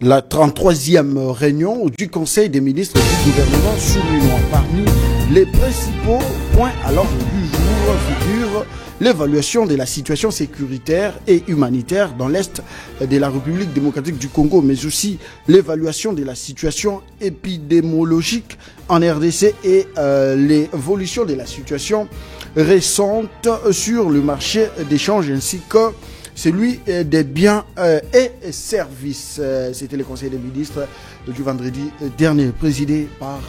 la 33e réunion du Conseil des ministres du gouvernement souminois. Parmi les principaux points à l'ordre du jour figure l'évaluation de la situation sécuritaire et humanitaire dans l'Est de la République démocratique du Congo, mais aussi l'évaluation de la situation épidémiologique en RDC et l'évolution de la situation récente sur le marché d'échange ainsi que celui des biens et services. C'était le Conseil des ministres du vendredi dernier, présidé par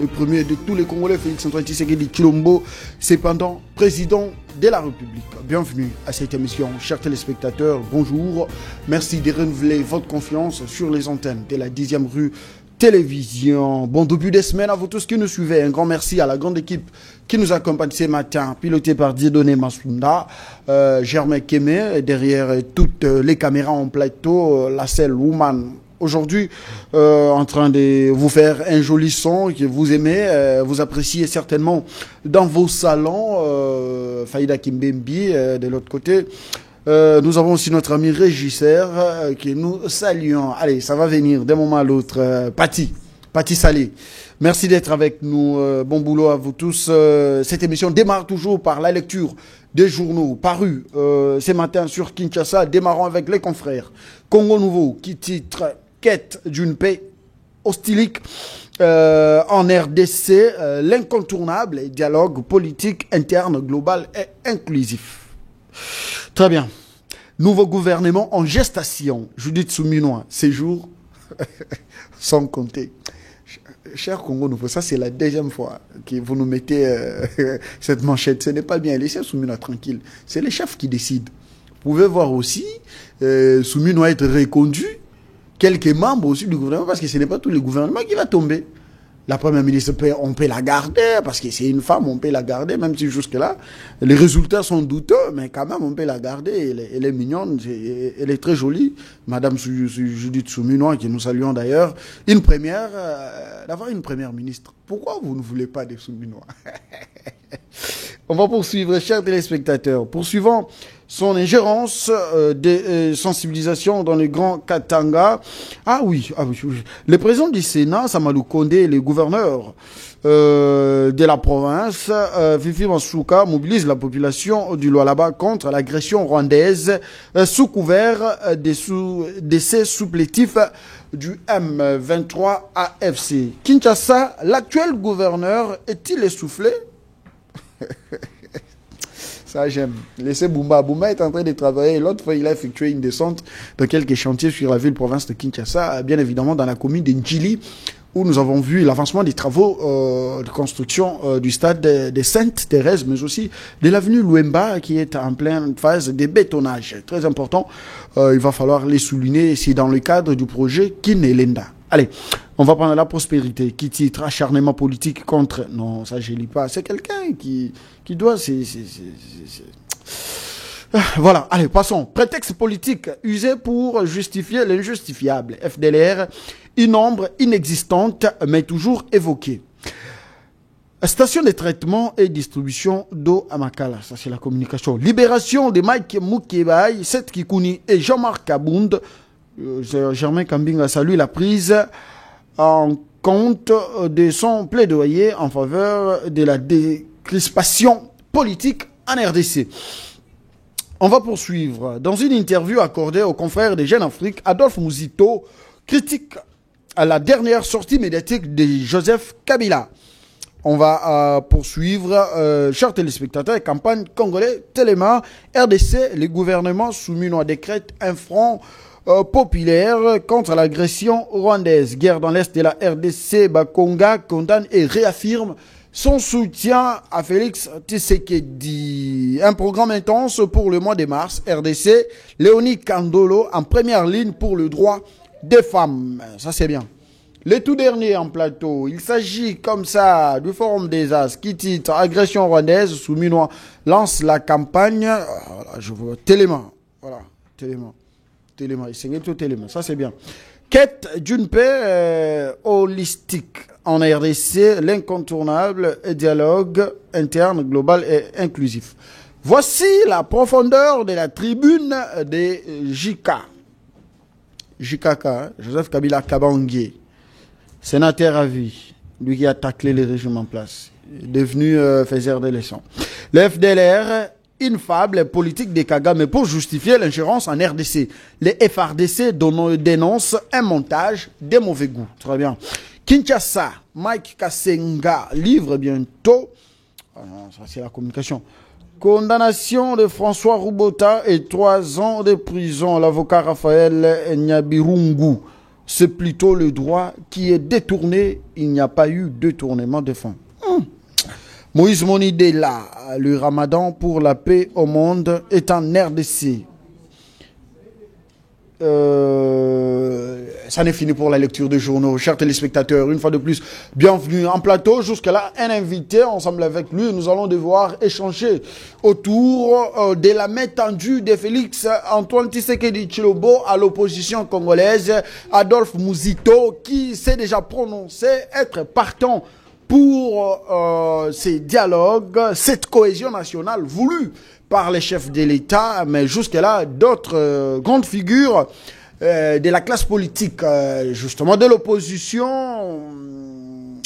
le premier de tous les Congolais, Félix-Antoine Tshisekedi Tshilombo, cependant président de la République. Bienvenue à cette émission, chers téléspectateurs, bonjour. Merci de renouveler votre confiance sur les antennes de la 10e rue Télévision. Bon début de semaine à vous tous qui nous suivez. Un grand merci à la grande équipe qui nous accompagne ce matin, pilotée par Dieudonné Massounda, Germain Kémé, derrière toutes les caméras en plateau, la selle Woman. Aujourd'hui, en train de vous faire un joli son que vous aimez, vous appréciez certainement dans vos salons. Faïda Kimbembi, de l'autre côté. Nous avons aussi notre ami régisseur que nous saluons. Allez, ça va venir d'un moment à l'autre. Patti Salé. Merci d'être avec nous. Bon boulot à vous tous. Cette émission démarre toujours par la lecture des journaux parus ce matin sur Kinshasa. Démarrons avec les confrères. Congo Nouveau qui titre « Quête d'une paix hostilique ». En RDC, l'incontournable dialogue politique interne, global et inclusif. Très bien. Nouveau gouvernement en gestation. Judith Souminois, séjour sans compter. Cher Congo Nouveau, ça c'est la deuxième fois que vous nous mettez cette manchette. Ce n'est pas bien. Laissez Souminois tranquille. C'est les chefs qui décident. Vous pouvez voir aussi Souminois être reconduit. Quelques membres aussi du gouvernement, parce que ce n'est pas tout le gouvernement qui va tomber. La première ministre, on peut la garder, parce que c'est une femme, on peut la garder, même si jusque-là, les résultats sont douteux, mais quand même, on peut la garder. Elle est mignonne, elle est très jolie. Madame Judith Souminois, que nous saluons d'ailleurs, d'avoir une première ministre. Pourquoi vous ne voulez pas de Souminois? On va poursuivre, chers téléspectateurs. Poursuivons son ingérence de sensibilisation dans le Grand Katanga. Ah oui. Le président du Sénat, Samalou Kondé, et les gouverneurs de la province, Fifi Mansouka, mobilisent la population du Lualaba contre l'agression rwandaise sous couvert de ces supplétifs du M23 AFC. Kinshasa, l'actuel gouverneur est-il essoufflé? Ça, j'aime. Laissez Boumba. Boumba est en train de travailler. L'autre fois, il a effectué une descente dans quelques chantiers sur la ville-province de Kinshasa, bien évidemment dans la commune de Ndjili, où nous avons vu l'avancement des travaux de construction du stade de Sainte-Thérèse, mais aussi de l'avenue Louemba, qui est en pleine phase de bétonnage. Très important. Il va falloir les souligner. C'est dans le cadre du projet Kinelenda. Allez, on va prendre la prospérité, qui titre acharnement politique contre... Non, ça je lis pas. C'est quelqu'un qui doit... Voilà, allez, passons. Prétexte politique usé pour justifier l'injustifiable. FDLR, une ombre inexistante, mais toujours évoquée. Station de traitement et distribution d'eau à Makala, ça c'est la communication. Libération de Mike Moukébaï, Seth Kikouni et Jean-Marc Kabound. Germain Kambinga salue la prise en compte de son plaidoyer en faveur de la décrispation politique en RDC. On va poursuivre. Dans une interview accordée aux confrères des Jeunes Afrique, Adolphe Mouzito critique à la dernière sortie médiatique de Joseph Kabila. On va poursuivre, chers téléspectateurs, campagne congolais, Téléma, RDC, les gouvernements souminois décrètent un front populaire contre l'agression rwandaise. Guerre dans l'Est de la RDC, Bakonga condamne et réaffirme son soutien à Félix Tshisekedi. Un programme intense pour le mois de mars. RDC, Léonie Kandolo en première ligne pour le droit des femmes. Ça c'est bien. Le tout dernier en plateau, il s'agit comme ça du Forum des As qui titre agression rwandaise, Souminois lance la campagne. Voilà, je vois Téléma. Voilà, Téléma. Ça c'est bien. Quête d'une paix holistique en RDC, l'incontournable dialogue interne, global et inclusif. Voici la profondeur de la tribune des JK. JKK, Joseph Kabila Kabangué, sénateur à vie, lui qui a taclé les régimes en place, devenu faiseur de leçons. Le FDLR, une fable politique des Kagame pour justifier l'ingérence en RDC. Les FRDC dénoncent un montage de mauvais goût. Très bien. Kinshasa, Mike Kassenga livre bientôt. Ah non, ça c'est la communication. Condamnation de François Roubota et 3 ans de prison. L'avocat Raphaël Nyabirungu. C'est plutôt le droit qui est détourné. Il n'y a pas eu de détournement de fonds. Moïse Monidela, le ramadan pour la paix au monde est en RDC. Ça n'est fini pour la lecture des journaux. Chers téléspectateurs, une fois de plus, bienvenue en plateau. Jusque-là, un invité, ensemble avec lui, nous allons devoir échanger autour de la main tendue de Félix Antoine Tshisekedi Tshilombo à l'opposition congolaise, Adolphe Muzito, qui s'est déjà prononcé être partant pour ces dialogues, cette cohésion nationale voulue par les chefs de l'État, mais jusque-là, d'autres grandes figures de la classe politique, justement de l'opposition,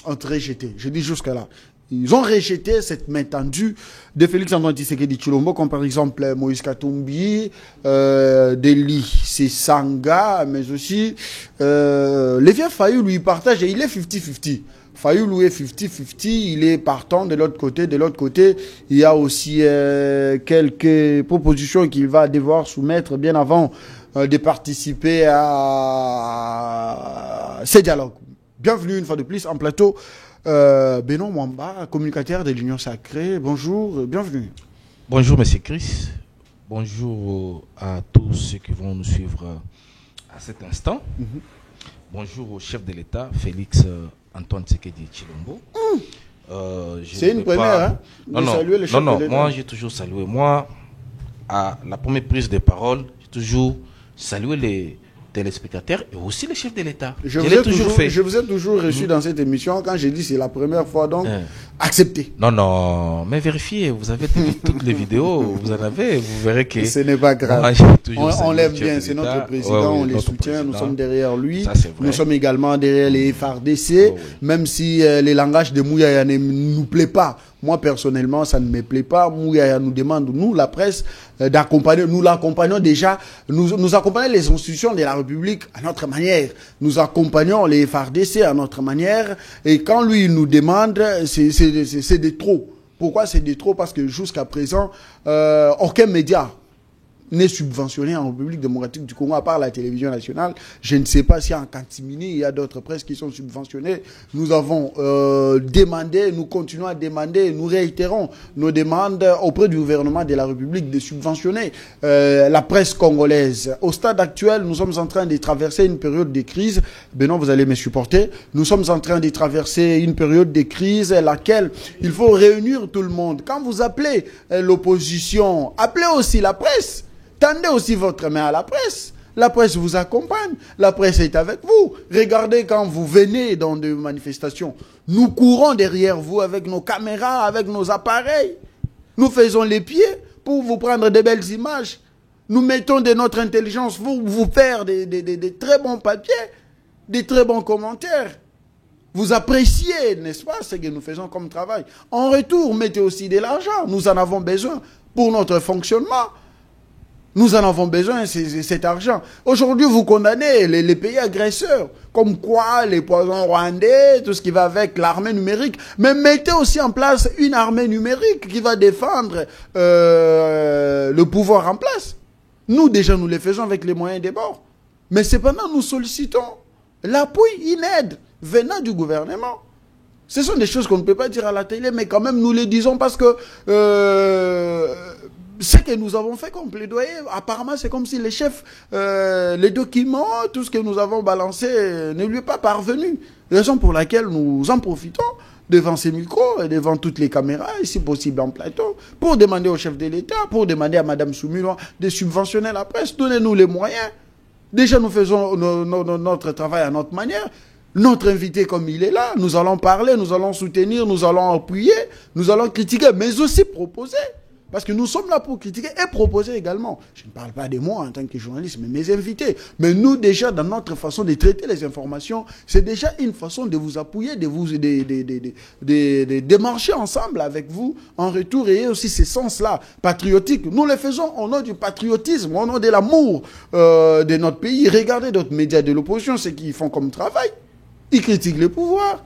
ont rejeté. Je dis jusque-là. Ils ont rejeté cette main tendue de Félix Antoine Tshisekedi Tshilombo, comme par exemple Moïse Katumbi, Deli Sesanga, mais aussi Lévien Fayou lui partage et il est 50-50. Fayou louer 50-50, il est partant de l'autre côté. De l'autre côté, il y a aussi quelques propositions qu'il va devoir soumettre bien avant de participer à ces dialogues. Bienvenue une fois de plus en plateau. Benoît Mwamba, communicateur de l'Union Sacrée. Bonjour, bienvenue. Bonjour, monsieur Chris. Bonjour à tous ceux qui vont nous suivre à cet instant. Bonjour au chef de l'État, Félix Antoine Tshisekedi Tshilombo. C'est une première, hein? Non, moi j'ai toujours salué. Moi, à la première prise de parole, j'ai toujours salué les téléspectateurs et aussi les chefs de l'État. Je vous ai toujours reçu dans cette émission quand j'ai dit c'est la première fois, donc acceptez. Non, mais vérifiez, vous avez toutes les vidéos, vous en avez, vous verrez que... Ce n'est pas grave. On l'aime bien, c'est notre président, on les soutient, nous sommes derrière lui. Nous sommes également derrière les FARDC, même si les langages de Mouyaya ne nous plaît pas. Moi, personnellement, ça ne me plaît pas. Mouyaya nous demande, nous, la presse, d'accompagner. Nous l'accompagnons déjà. Nous accompagnons les institutions de la République à notre manière. Nous accompagnons les FARDC à notre manière. Et quand lui, il nous demande, c'est de trop. Pourquoi c'est de trop? Parce que jusqu'à présent, aucun média n'est subventionné en République démocratique du Congo, à part la télévision nationale. Je ne sais pas si en Cantimini, il y a d'autres presses qui sont subventionnées. Nous avons demandé, nous continuons à demander, nous réitérons nos demandes auprès du gouvernement de la République de subventionner la presse congolaise. Au stade actuel, nous sommes en train de traverser une période de crise. Benoît, vous allez me supporter. Nous sommes en train de traverser une période de crise, laquelle il faut réunir tout le monde. Quand vous appelez l'opposition, appelez aussi la presse. Tendez aussi votre main à la presse. La presse vous accompagne. La presse est avec vous. Regardez quand vous venez dans des manifestations. Nous courons derrière vous avec nos caméras, avec nos appareils. Nous faisons les pieds pour vous prendre de belles images. Nous mettons de notre intelligence pour vous faire des très bons papiers, des très bons commentaires. Vous appréciez, n'est-ce pas, ce que nous faisons comme travail. En retour, mettez aussi de l'argent. Nous en avons besoin pour notre fonctionnement. Nous en avons besoin, cet argent. Aujourd'hui, vous condamnez les pays agresseurs, comme quoi les poisons rwandais, tout ce qui va avec l'armée numérique. Mais mettez aussi en place une armée numérique qui va défendre le pouvoir en place. Nous, déjà, nous les faisons avec les moyens des bords. Mais cependant, nous sollicitons l'appui, une aide venant du gouvernement. Ce sont des choses qu'on ne peut pas dire à la télé, mais quand même, nous les disons parce que... ce que nous avons fait comme plaidoyer, apparemment, c'est comme si les chefs, les documents, tout ce que nous avons balancé ne lui est pas parvenu. Raison pour laquelle nous en profitons devant ces micros et devant toutes les caméras, et si possible en plateau, pour demander au chef de l'État, pour demander à Mme Soumilo de subventionner la presse. Donnez-nous les moyens. Déjà, nous faisons notre travail à notre manière. Notre invité, comme il est là, nous allons parler, nous allons soutenir, nous allons appuyer, nous allons critiquer, mais aussi proposer. Parce que nous sommes là pour critiquer et proposer également. Je ne parle pas de moi en tant que journaliste, mais mes invités. Mais nous, déjà, dans notre façon de traiter les informations, c'est déjà une façon de vous appuyer, de démarcher ensemble avec vous en retour. Et aussi ces sens-là patriotiques. Nous le faisons au nom du patriotisme, au nom de l'amour de notre pays. Regardez d'autres médias de l'opposition, ce qu'ils font comme travail. Ils critiquent le pouvoir.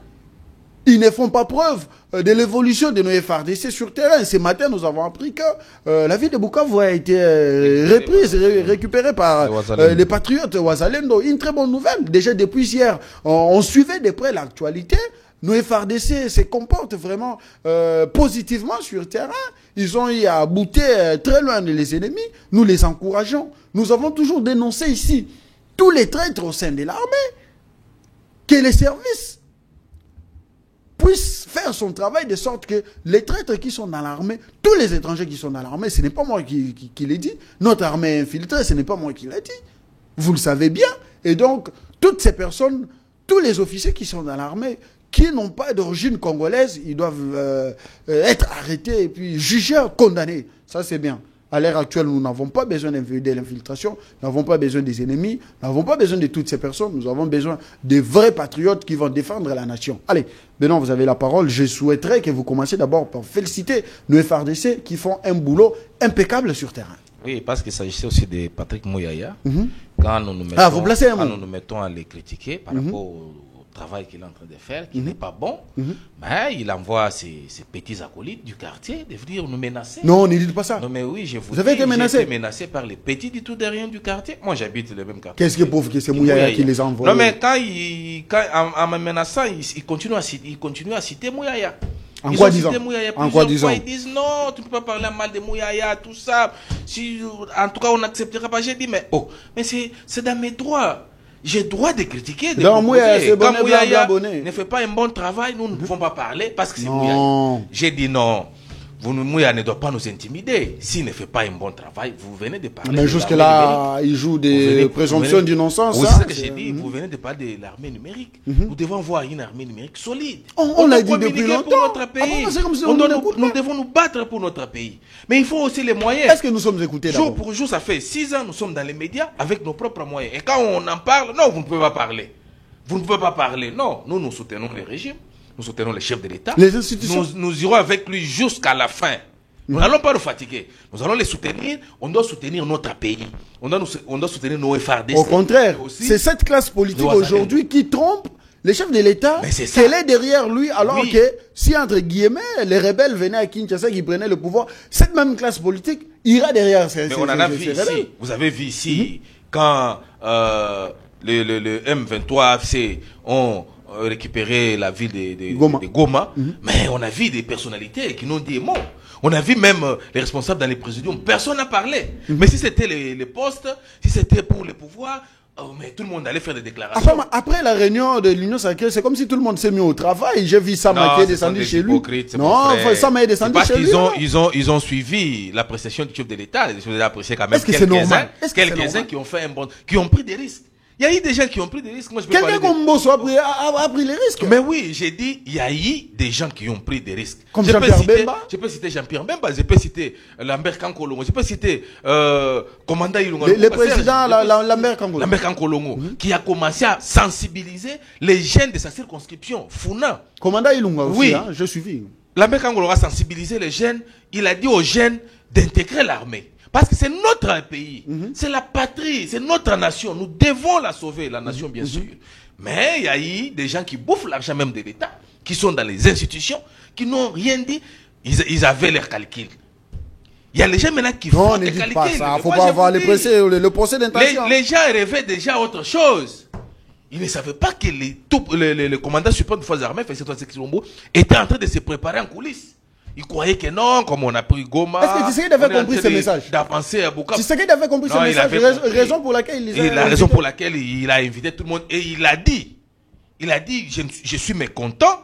Ils ne font pas preuve de l'évolution de nos FRDC sur terrain. Ce matin, nous avons appris que la ville de Bukavu a été reprise, récupérée par les patriotes Ouazalendo. Une très bonne nouvelle. Déjà depuis hier, on suivait de près l'actualité. Nos FRDC se comportent vraiment positivement sur terrain. Ils ont eu à bouter très loin les ennemis. Nous les encourageons. Nous avons toujours dénoncé ici tous les traîtres au sein de l'armée. Que les services puisse faire son travail de sorte que les traîtres qui sont dans l'armée, tous les étrangers qui sont dans l'armée, ce n'est pas moi qui l'ai dit. Notre armée infiltrée, ce n'est pas moi qui l'ai dit. Vous le savez bien. Et donc, toutes ces personnes, tous les officiers qui sont dans l'armée, qui n'ont pas d'origine congolaise, ils doivent être arrêtés et puis jugés, condamnés. Ça, c'est bien. À l'heure actuelle, nous n'avons pas besoin de l'infiltration, nous n'avons pas besoin des ennemis, nous n'avons pas besoin de toutes ces personnes, nous avons besoin de vrais patriotes qui vont défendre la nation. Allez, maintenant vous avez la parole. Je souhaiterais que vous commenciez d'abord par féliciter nos FRDC qui font un boulot impeccable sur terrain. Oui, parce qu'il s'agissait aussi de Patrick Mouyaya. Quand nous nous mettons à les critiquer par rapport au travail qu'il est en train de faire, qui n'est pas bon, mais il envoie ses petits acolytes du quartier de venir nous menacer. Non, ne dites pas ça. Non, mais oui, vous avez été menacé. J'ai été menacé par les petits du tout derrière du quartier. Moi, j'habite le même quartier. Qu'est-ce que pauvre que c'est Mouyaya qui les envoie? Non, mais en me menaçant, il continue à citer Mouyaya. En quoi disant? Ils disent non, tu ne peux pas parler mal de Mouyaya, tout ça. Si, en tout cas, on n'acceptera pas. J'ai dit, mais c'est dans mes droits. J'ai droit de critiquer, de quand Mouyaya ne fait pas un bon travail, nous ne pouvons pas parler parce que c'est Mouyaya. J'ai dit non. Mouyaya ne doit pas nous intimider. S'il ne fait pas un bon travail, vous venez de parler. Mais jusque-là, il joue des présomptions d'innocence. Oui, c'est ce que j'ai dit. Vous venez de parler de l'armée numérique. Nous devons avoir une armée numérique solide. On l'a dit depuis longtemps. Pour notre pays. Nous devons nous battre pour notre pays. Mais il faut aussi les moyens. Est-ce que nous sommes écoutés d'abord? Jour pour jour, ça fait 6 ans, nous sommes dans les médias avec nos propres moyens. Et quand on en parle, non, vous ne pouvez pas parler. Vous ne pouvez pas parler. Non, nous soutenons les régimes. Nous soutenons les chefs de l'État. Les institutions. Nous irons avec lui jusqu'à la fin. Nous n'allons pas nous fatiguer. Nous allons les soutenir. On doit soutenir notre pays. On doit soutenir nos FRDC. Au contraire, c'est cette classe politique aujourd'hui qui trompe les chefs de l'État. Qu'elle est derrière lui, alors que si, entre guillemets, les rebelles venaient à Kinshasa, qui prenaient le pouvoir, cette même classe politique ira derrière ces rebelles. Mais on en a vu ici. Vous avez vu ici, quand le M23 AFC ont récupéré la ville de Goma, mais on a vu des personnalités qui n'ont dit mot. On a vu même les responsables dans les présidiums, personne n'a parlé. Mais si c'était les postes, si c'était pour le pouvoir, mais tout le monde allait faire des déclarations. Après la réunion de l'Union sacrée, c'est comme si tout le monde s'est mis au travail. J'ai vu Sama qui est descendu chez lui. Non, Sama est descendu chez lui. Ils ont suivi l'appréciation du chef de l'État. Ils ont apprécié quand même. Est-ce que c'est normal? Quelques-uns qui ont fait un bon, qui ont pris des risques. Il y a eu des gens qui ont pris des risques. Quelqu'un comme Bosso a pris les risques. Mais oui, j'ai dit, il y a eu des gens qui ont pris des risques. Comme Jean-Pierre Bemba. Je peux citer Jean-Pierre Bemba, je peux citer Lambert Kankolongo, je peux citer Commandant Ilunga. Le président Lambert Kankolongo. Lambert Kankolongo, qui a commencé à sensibiliser les jeunes de sa circonscription, Funa. Commandant Ilunga aussi, oui. Je suis. Lambert Kankolongo a sensibilisé les jeunes, il a dit aux jeunes d'intégrer l'armée. Parce que c'est notre pays, c'est la patrie, c'est notre nation. Nous devons la sauver, la nation bien sûr. Mais il y a eu des gens qui bouffent l'argent même de l'État, qui sont dans les institutions, qui n'ont rien dit. Ils avaient leurs calculs. Il y a les gens maintenant qui font des calculs. Il ne faut pas avoir le procès d'intention. Les gens rêvaient déjà autre chose. Ils ne savaient pas que le commandant suprême des forces armées, Félix Antoine Tshisekedi, était en train de se préparer en coulisses. Ils croyaient que non, comme on a pris Goma. Est-ce que Tshisekedi avait compris ce message? D'avancer à Bukavu. Tshisekedi avait compris ce message. Raison pour laquelle il a invité tout le monde. Et il a dit, je suis mécontent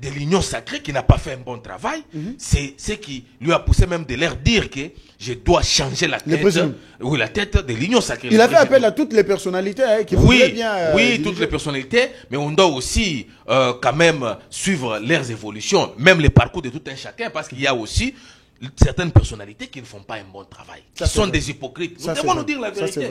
de l'Union sacrée qui n'a pas fait un bon travail. C'est ce qui lui a poussé même de leur dire que je dois changer la tête de l'Union sacrée. Il a fait appel à toutes les personnalités qui voudraient bien... oui, toutes les personnalités, mais on doit aussi quand même suivre leurs évolutions, même les parcours de tout un chacun, parce qu'il y a aussi certaines personnalités qui ne font pas un bon travail, qui sont des hypocrites. Nous devons nous dire la vérité.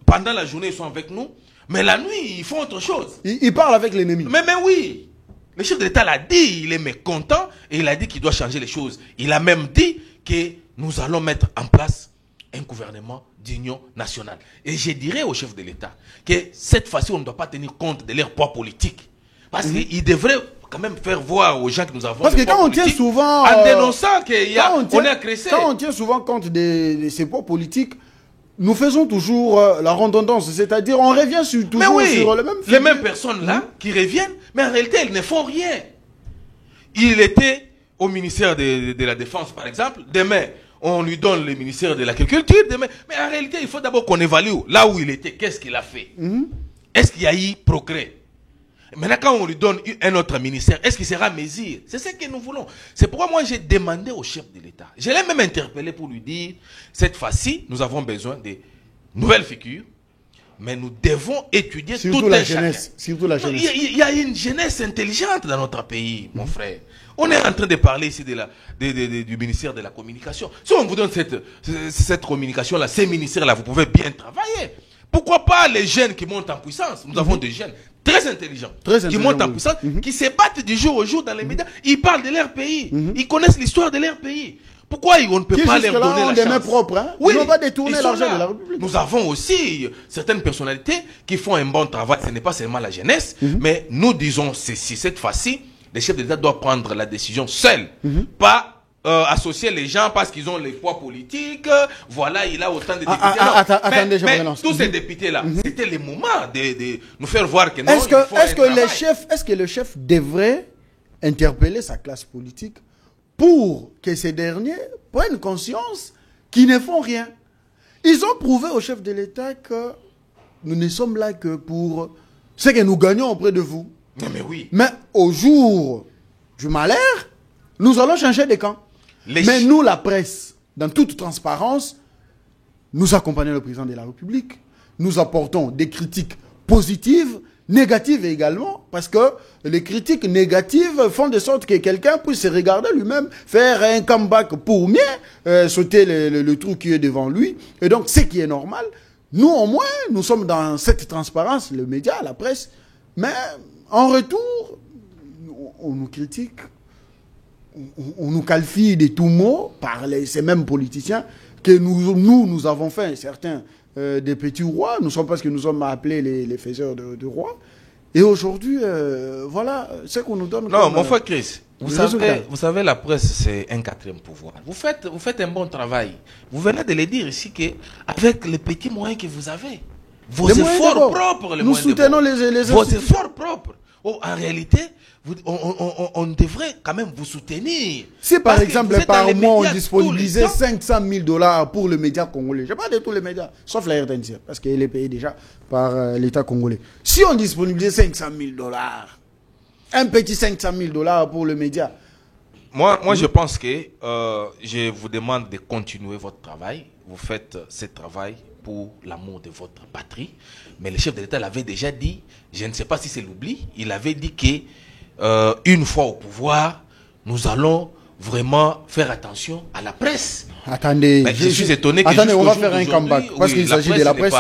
Pendant la journée, ils sont avec nous, mais la nuit, ils font autre chose. Ils parlent avec l'ennemi. Mais oui, le chef de l'État l'a dit, il est mécontent et il a dit qu'il doit changer les choses. Il a même dit que nous allons mettre en place un gouvernement d'union nationale. Et je dirais au chef de l'État que cette fois-ci, on ne doit pas tenir compte de leur poids politique. Parce qu'il devrait quand même faire voir aux gens que nous avons... Parce que quand on tient souvent... En dénonçant qu'on est agressé. Quand on tient souvent compte de ces poids politiques, nous faisons toujours la redondance. C'est-à-dire, on revient toujours sur le même... Les mêmes personnes là qui reviennent, mais en réalité, elles ne font rien. Il était au ministère de la Défense, par exemple. Demain, on lui donne le ministère de l'Agriculture. Mais en réalité, il faut d'abord qu'on évalue là où il était. Qu'est-ce qu'il a fait? Est-ce qu'il y a eu progrès? Maintenant, quand on lui donne un autre ministère, est-ce qu'il sera mesure? C'est ce que nous voulons. C'est pourquoi moi, j'ai demandé au chef de l'État. Je l'ai même interpellé pour lui dire, cette fois-ci, nous avons besoin de nouvelles figures, mais nous devons étudier toute la jeunesse. Surtout la jeunesse. Il y a une jeunesse intelligente dans notre pays, mon frère. On est en train de parler ici du ministère de la Communication. Si on vous donne cette communication-là, ces ministères-là, vous pouvez bien travailler. Pourquoi pas les jeunes qui montent en puissance? Nous avons des jeunes très intelligents qui montent en puissance, qui se battent du jour au jour dans les médias. Ils parlent de leur pays. Ils connaissent l'histoire de leur pays. Pourquoi on ne peut pas leur donner la chance? Mains propres, hein? Oui, ils n'ont pas détourné l'argent de la République. Nous avons aussi certaines personnalités qui font un bon travail. Ce n'est pas seulement la jeunesse, mais nous disons ceci. Cette fois-ci, les chefs d'État doivent prendre la décision seuls, pas associer les gens parce qu'ils ont les poids politiques. Voilà, il a autant de députés. Attendez, je me relance. Tous ces députés-là, c'était le moment de nous faire voir que non, est-ce que le chef devrait interpeller sa classe politique pour que ces derniers prennent conscience qu'ils ne font rien? Ils ont prouvé au chef de l'État que nous ne sommes là que pour ce que nous gagnons auprès de vous. Mais oui. Mais au jour du malheur, nous allons changer de camp. Mais nous, la presse, dans toute transparence, nous accompagnons le président de la République. Nous apportons des critiques positives, négatives également, parce que les critiques négatives font de sorte que quelqu'un puisse se regarder lui-même, faire un comeback pour mieux sauter le trou qui est devant lui. Et donc, ce qui est normal, nous au moins, nous sommes dans cette transparence, le média, la presse, mais en retour, on nous critique. On nous qualifie de tout mot par ces mêmes politiciens que nous avons fait, certains des petits rois. Nous sommes parce que nous sommes appelés les faiseurs de rois. Et aujourd'hui, voilà ce qu'on nous donne. Non, mon frère Chris, vous savez, la presse, c'est un quatrième pouvoir. Vous faites un bon travail. Vous venez de le dire ici qu'avec les petits moyens que vous avez, vos efforts propres, nous soutenons vos efforts propres. Oh, en réalité, on devrait quand même vous soutenir. Si par exemple, par mois, on disponibilisait 500 000 $ pour le média congolais, je parle de tous les médias, sauf la RTNC, parce qu'elle est payée déjà par l'État congolais. Si on disponibilisait 500 000 $, un petit 500 000 $ pour le média. Moi, je pense que je vous demande de continuer votre travail. Vous faites ce travail pour l'amour de votre patrie. Mais le chef de l'État l'avait déjà dit, je ne sais pas si c'est l'oubli, il avait dit que une fois au pouvoir, nous allons vraiment faire attention à la presse. Attendez, je suis étonné que on va faire un comeback parce qu'il s'agit de la presse.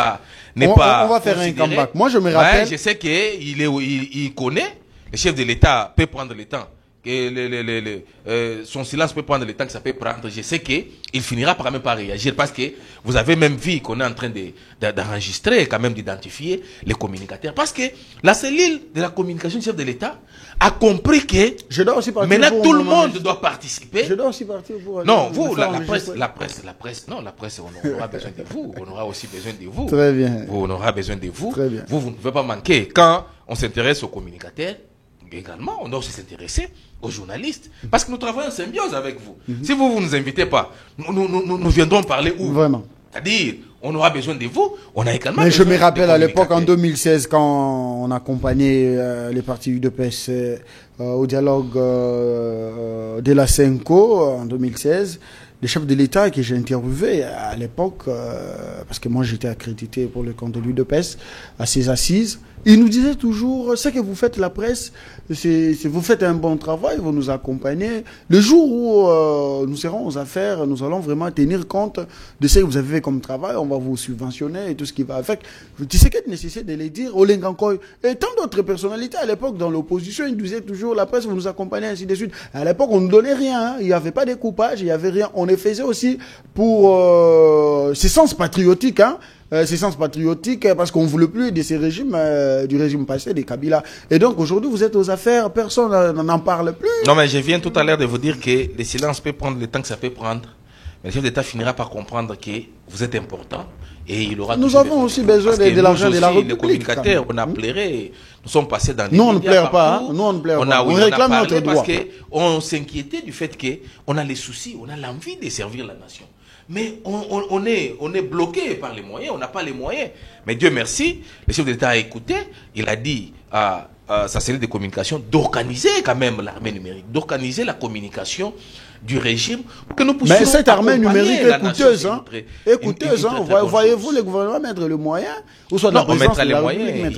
On va faire un comeback. Moi, je me rappelle. Je sais qu'il connaît. Le chef de l'État peut prendre le temps. Son silence peut prendre le temps que ça peut prendre. Je sais qu'il finira par même pas réagir parce que vous avez même vu qu'on est en train d'enregistrer, quand même d'identifier les communicateurs. Parce que la cellule de la communication du chef de l'État a compris que maintenant tout le monde doit participer. Je dois aussi partir pour... Non, vous, la presse, non, la presse, on aura besoin de vous. On aura aussi besoin de vous. Très bien. On aura besoin de vous. Très bien. Vous ne pouvez pas manquer. Quand on s'intéresse aux communicateurs, également, on doit aussi s'intéresser aux journalistes. Parce que nous travaillons en symbiose avec vous. Si vous ne nous invitez pas, nous viendrons parler où? Vraiment. C'est-à-dire, on aura besoin de vous. On a également. Mais je me rappelle à l'époque, en 2016, quand on accompagnait les partis UDPS au dialogue de la CENCO, en 2016, les chefs de l'État que j'ai interviewés à l'époque, parce que moi j'étais accrédité pour le compte de l'UDPS à ces assises, ils nous disaient toujours, ce que vous faites la presse, vous faites un bon travail, vous nous accompagnez. Le jour où nous serons aux affaires, nous allons vraiment tenir compte de ce que vous avez fait comme travail, on va vous subventionner et tout ce qui va avec. Tu sais qu'est nécessaire de les dire, Olengankoy et tant d'autres personnalités à l'époque dans l'opposition, ils disaient toujours, la presse, vous nous accompagnez, ainsi de suite. À l'époque, on ne donnait rien, hein. Il n'y avait pas de coupage, il n'y avait rien. On les faisait aussi pour ce sens patriotique, hein. Ce sens patriotique, parce qu'on ne voulait plus de ces régimes, du régime passé, des Kabila. Et donc aujourd'hui, vous êtes aux affaires, personne n'en parle plus. Non, mais je viens tout à l'heure de vous dire que le silence peut prendre le temps que ça peut prendre. Mais le chef d'État finira par comprendre que vous êtes important. Et il aura nous avons aussi besoin de l'argent de la République. Les communicateurs, on a pleuré, nous sommes passés dans les nous, on ne pleure pas, hein. Nous, on ne pleure pas. On réclame notre droit. Parce qu'on s'inquiétait du fait qu'on a les soucis, on a l'envie de servir la nation. Mais on est bloqué par les moyens, on n'a pas les moyens. Mais Dieu merci, le chef d'État a écouté, il a dit à sa cellule de communication d'organiser quand même l'armée numérique, d'organiser la communication du régime pour que nous puissions. Mais cette armée numérique est coûteuse, hein. Écouteuse, hein. Voyez-vous le gouvernement mettre les moyens ou soit non, on mettra les moyens.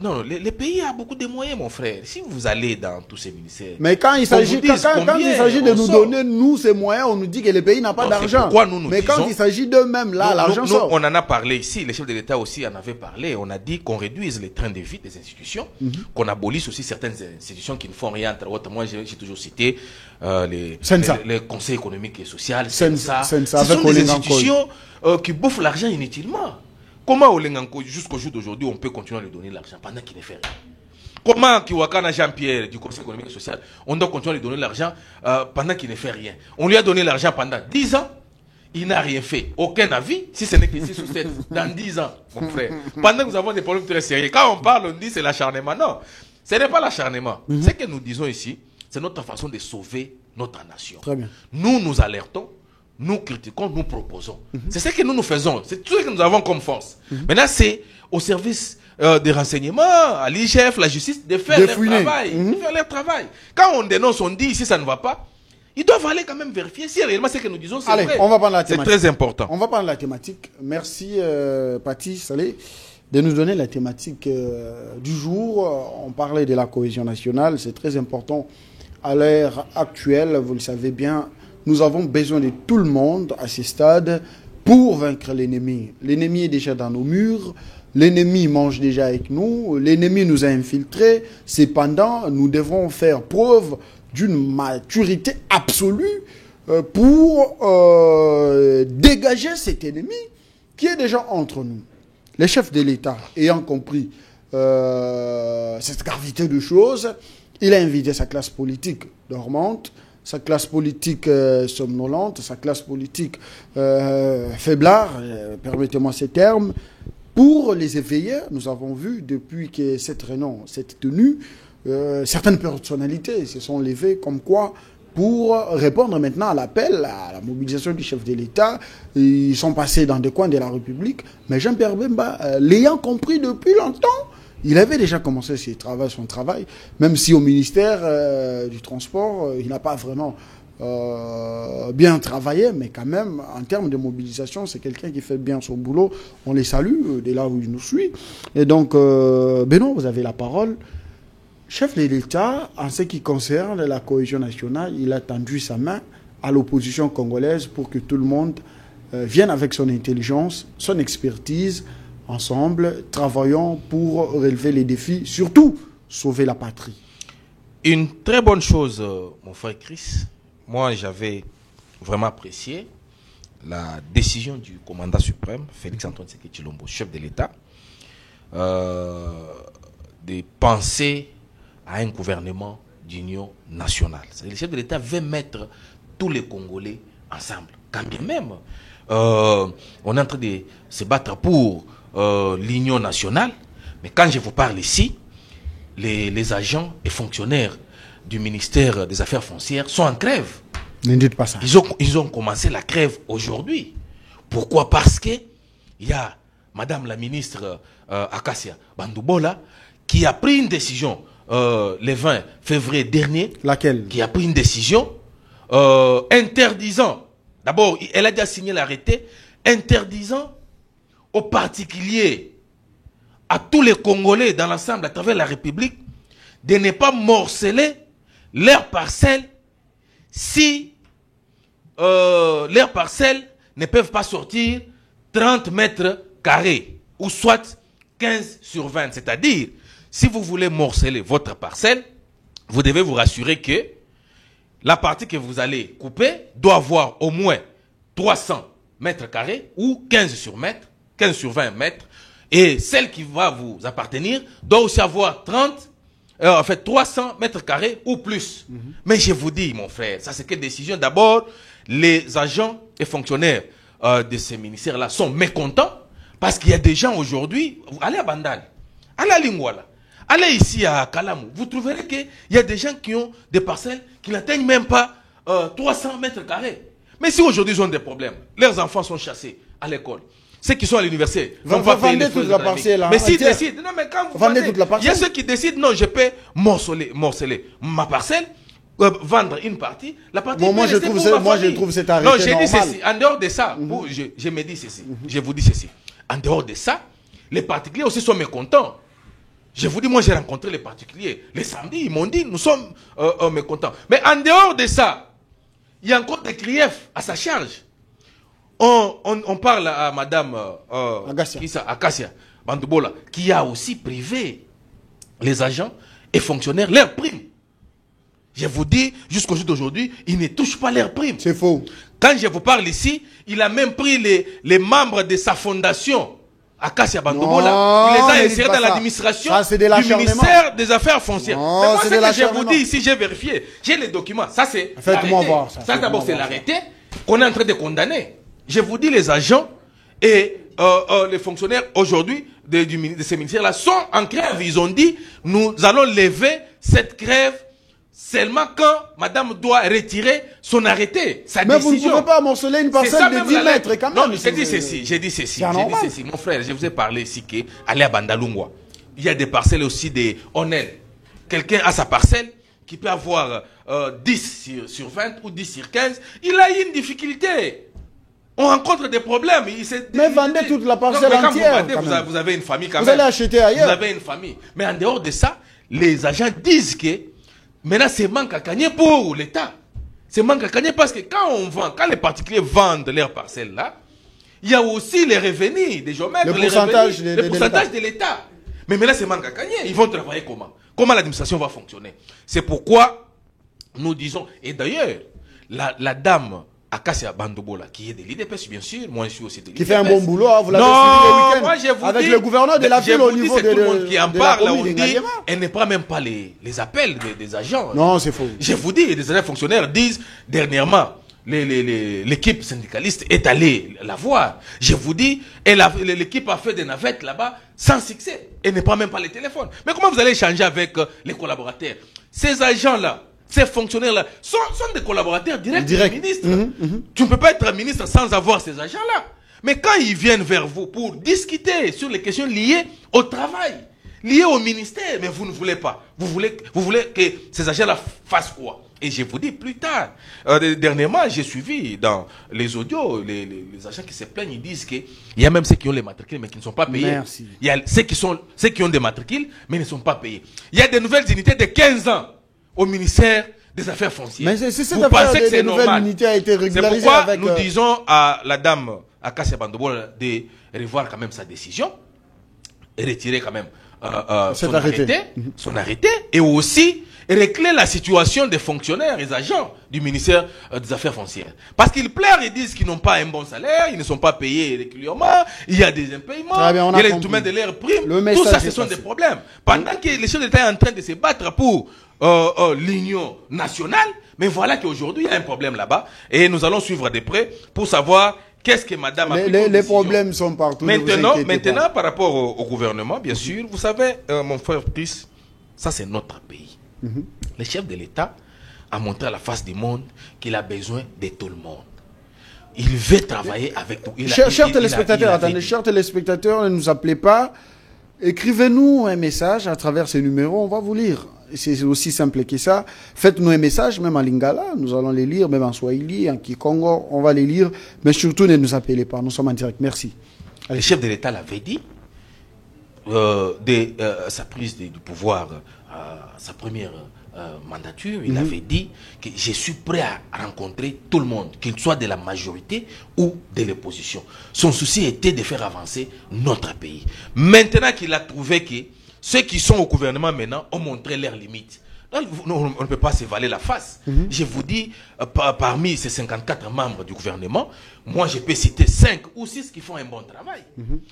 Non, le pays a beaucoup de moyens, mon frère. Si vous allez dans tous ces ministères. Mais quand il s'agit de nous donner, nous, ces moyens, on nous dit que le pays n'a pas d'argent. Mais quand il s'agit d'eux-mêmes, là, l'argent sort. On en a parlé ici, les chefs de l'État aussi en avaient parlé. On a dit qu'on réduise les trains de vie des institutions, qu'on abolisse aussi certaines institutions qui ne font rien. Entre autres, moi, j'ai toujours cité les conseils économiques et sociaux. Ce sont des institutions qui bouffent l'argent inutilement. Comment Olenganko, jusqu'au jour d'aujourd'hui, on peut continuer à lui donner l'argent pendant qu'il ne fait rien? Comment Kiwakana Jean-Pierre du Conseil économique et social, on doit continuer à lui donner l'argent pendant qu'il ne fait rien? On lui a donné l'argent pendant 10 ans, il n'a rien fait. Aucun avis, si ce n'est que 6 ou 7, dans 10 ans, mon frère. Pendant que nous avons des problèmes très sérieux. Quand on parle, on dit c'est l'acharnement. Non, ce n'est pas l'acharnement. Ce que nous disons ici, c'est notre façon de sauver notre nation. Très bien. Nous alertons, nous critiquons, nous proposons. C'est ce que nous faisons. C'est tout ce que nous avons comme force. Maintenant, c'est au service des renseignements, à l'IGF, la justice, de faire leur travail. De faire leur travail. Quand on dénonce, on dit ici ça ne va pas, ils doivent aller quand même vérifier si réellement ce que nous disons, c'est vrai. Allez, on va prendre la thématique. C'est très important. On va prendre la thématique. Merci, Paty Salé, de nous donner la thématique du jour. On parlait de la cohésion nationale. C'est très important à l'ère actuelle. Vous le savez bien, nous avons besoin de tout le monde à ce stade pour vaincre l'ennemi. L'ennemi est déjà dans nos murs. L'ennemi mange déjà avec nous. L'ennemi nous a infiltrés. Cependant, nous devrons faire preuve d'une maturité absolue pour dégager cet ennemi qui est déjà entre nous. Les chefs de l'État, ayant compris cette gravité de choses, il a invité sa classe politique dormante, sa classe politique somnolente, sa classe politique faiblard, permettez-moi ces termes, pour les éveiller. Nous avons vu depuis que cette réunion s'est tenue, certaines personnalités se sont levées comme quoi pour répondre maintenant à l'appel, à la mobilisation du chef de l'État. Ils sont passés dans des coins de la République. Mais Jean-Pierre Bemba, l'ayant compris depuis longtemps, il avait déjà commencé son travail, même si au ministère du Transport, il n'a pas vraiment bien travaillé, mais quand même, en termes de mobilisation, c'est quelqu'un qui fait bien son boulot. On les salue, de là où il nous suit. Et donc, Benoît, vous avez la parole. Chef de l'État, en ce qui concerne la cohésion nationale, il a tendu sa main à l'opposition congolaise pour que tout le monde vienne avec son intelligence, son expertise. Ensemble, travaillons pour relever les défis, surtout sauver la patrie. Une très bonne chose, mon frère Chris. Moi, j'avais vraiment apprécié la décision du commandant suprême, Félix Antoine Tshisekedi Tshilombo, chef de l'État, de penser à un gouvernement d'union nationale. Le chef de l'État veut mettre tous les Congolais ensemble. Quand bien même, on est en train de se battre pour l'union nationale, mais quand je vous parle ici, les agents et fonctionnaires du ministère des Affaires foncières sont en grève. Ne dites pas ça. Ils ont commencé la grève aujourd'hui. Pourquoi? Parce que il y a Madame la ministre Akasia Bandoubola qui a pris une décision le 20 février dernier. Laquelle? Qui a pris une décision interdisant D'abord, elle a déjà signé l'arrêté interdisant aux particuliers, à tous les Congolais dans l'ensemble, à travers la République, de ne pas morceler leurs parcelles si leurs parcelles ne peuvent pas sortir 30 mètres carrés ou soit 15 sur 20. C'est-à-dire, si vous voulez morceler votre parcelle, vous devez vous rassurer que la partie que vous allez couper doit avoir au moins 300 mètres carrés ou 15 sur 20 mètres. Et celle qui va vous appartenir doit aussi avoir 300 mètres carrés ou plus. Mais je vous dis, mon frère, ça c'est quelle décision? D'abord, les agents et fonctionnaires de ces ministères-là sont mécontents parce qu'il y a des gens aujourd'hui, allez à Bandal, allez à Lingwala, allez ici à Kalamou, vous trouverez qu'il y a des gens qui ont des parcelles qui n'atteignent même pas 300 mètres carrés. Mais si aujourd'hui ils ont des problèmes, leurs enfants sont chassés à l'école, ceux qui sont à l'université vont pas payer les frais de la parcelle. Mais s'ils décident, non mais quand vous vendez toute la parcelle, il y a ceux qui décident, non, je peux morceler ma parcelle, vendre une partie, la partie. Bon, moi je trouve cet arrêté normal. Non, j'ai dit ceci. En dehors de ça, je me dis ceci. Je vous dis ceci. En dehors de ça, les particuliers aussi sont mécontents. Je vous dis, moi j'ai rencontré les particuliers. Les samedis, ils m'ont dit, nous sommes mécontents. Mais en dehors de ça, il y a encore des griefs à sa charge. On parle à madame Akassia Bandoubola, qui a aussi privé les agents et fonctionnaires leurs primes. Je vous dis, jusqu'au jour d'aujourd'hui, ils ne touchent pas leurs primes. C'est faux. Quand je vous parle ici, il a même pris les membres de sa fondation, Akassia Bandoubola, il les a insérés dans l'administration du ministère des Affaires foncières. Mais moi, ce que je vous dis ici, j'ai vérifié, j'ai les documents. Ça, c'est faites-moi voir ça. Ça, d'abord, c'est l'arrêté qu'on est en train de condamner. Je vous dis, les agents et les fonctionnaires aujourd'hui de ces ministères-là sont en grève. Ils ont dit, nous allons lever cette grève seulement quand madame doit retirer son arrêté, sa décision. Mais vous ne pouvez pas morceler une parcelle de 10 mètres quand même. Non, j'ai dit ceci. Mon frère, je vous ai parlé ici qu'aller à Bandalungwa, il y a des parcelles aussi des Onel. Quelqu'un a sa parcelle qui peut avoir 10 sur 20 ou 10 sur 15. Il a eu une difficulté. On rencontre des problèmes. Mais vendez toute la parcelle entière. Vous avez une famille quand même. Vous allez acheter ailleurs. Vous avez une famille. Mais en dehors de ça, les agents disent que maintenant c'est manque à gagner pour l'État. C'est manque à gagner parce que quand les particuliers vendent leurs parcelles là, il y a aussi les revenus des géomètres, le pourcentage de l'État. Mais maintenant c'est manque à gagner. Ils vont travailler comment? Comment l'administration va fonctionner? C'est pourquoi nous disons, et d'ailleurs, la dame Akassia Bandoubola, qui est de l'IDPS, bien sûr, moi je suis aussi de l'IDPS. Qui fait un bon boulot, vous l'avez suivi le week-end avec le gouverneur de la ville au niveau de tout le monde qui en parle, là, on dit, elle ne prend même pas les appels des agents. Non, c'est faux. Je vous dis, des agents fonctionnaires disent, dernièrement, l'équipe syndicaliste est allée la voir. Je vous dis, l'équipe a fait des navettes là-bas sans succès. Elle ne prend même pas les téléphones. Mais comment vous allez échanger avec les collaborateurs? Ces agents-là, ces fonctionnaires-là sont des collaborateurs directs du ministre. Tu ne peux pas être ministre sans avoir ces agents-là. Mais quand ils viennent vers vous pour discuter sur les questions liées au travail, liées au ministère, mais vous ne voulez pas. Vous voulez que ces agents-là fassent quoi? Et je vous dis plus tard, dernièrement, j'ai suivi dans les audios, les agents qui se plaignent, ils disent qu'il y a même ceux qui ont les matricules mais qui ne sont pas payés. Merci. Il y a ceux qui ont des matricules mais ne sont pas payés. Il y a des nouvelles unités de 15 ans au ministère des Affaires foncières. Mais c'est cette affaire que c'est normal. A été régularisée. C'est pourquoi avec nous disons à la dame Akassia Bandoubola de revoir quand même sa décision et retirer quand même son arrêté et aussi régler la situation des fonctionnaires et agents du ministère des Affaires foncières. Parce qu'ils pleurent et disent qu'ils n'ont pas un bon salaire, ils ne sont pas payés régulièrement, il y a des impayements, il y a les tourments de leurs primes. Tout ça, ce sont des problèmes. Pendant que les chefs d'État sont en train de se battre pour l'union nationale, mais voilà qu'aujourd'hui, il y a un problème là-bas. Et nous allons suivre de près pour savoir qu'est-ce que madame a pris comme les problèmes sont partout. Maintenant, par rapport au gouvernement, bien sûr, vous savez, mon frère Chris, ça c'est notre pays. Le chef de l'État a montré à la face du monde qu'il a besoin de tout le monde. Il veut travailler avec nous. Chers téléspectateurs, attendez, chers téléspectateurs, ne nous appelez pas. Écrivez-nous un message à travers ces numéros, on va vous lire. C'est aussi simple que ça. Faites-nous un message, même en lingala, nous allons les lire, même en swahili, en kikongo, on va les lire. Mais surtout, ne nous appelez pas, nous sommes en direct. Merci. Le chef de l'État l'avait dit, sa prise du pouvoir, sa première mandature, il avait dit que je suis prêt à rencontrer tout le monde, qu'il soit de la majorité ou de l'opposition. Son souci était de faire avancer notre pays. Maintenant qu'il a trouvé que ceux qui sont au gouvernement maintenant ont montré leurs limites. Là, on ne peut pas se valer la face. Je vous dis, parmi ces 54 membres du gouvernement, moi je peux citer 5 ou 6 qui font un bon travail.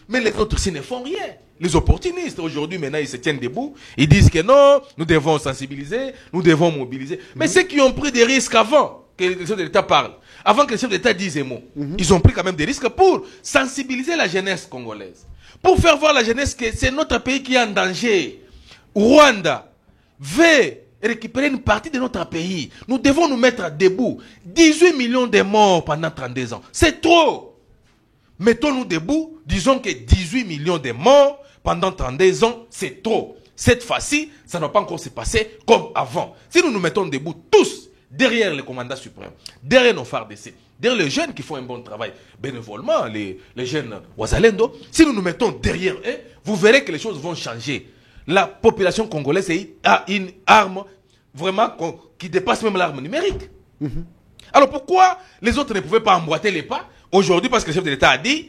Mais les autres ne font rien. Les opportunistes, aujourd'hui, maintenant, ils se tiennent debout. Ils disent que non, nous devons sensibiliser, nous devons mobiliser. Mais ceux qui ont pris des risques avant que le chef de l'État parle, avant que le chef de l'État dise un mot, ils ont pris quand même des risques pour sensibiliser la jeunesse congolaise. Pour faire voir la jeunesse que c'est notre pays qui est en danger. Rwanda veut récupérer une partie de notre pays. Nous devons nous mettre debout. 18 millions de morts pendant 32 ans. C'est trop. Mettons-nous debout. Disons que 18 millions de morts pendant 32 ans, c'est trop. Cette fois-ci, ça ne va pas encore se passer comme avant. Si nous nous mettons debout tous, derrière le commandant suprême, derrière nos FARDC, derrière les jeunes qui font un bon travail bénévolement, les jeunes Ouazalendo, si nous nous mettons derrière eux, vous verrez que les choses vont changer. La population congolaise a une arme vraiment qui dépasse même l'arme numérique. Alors pourquoi les autres ne pouvaient pas emboîter les pas? Aujourd'hui, parce que le chef de l'État a dit,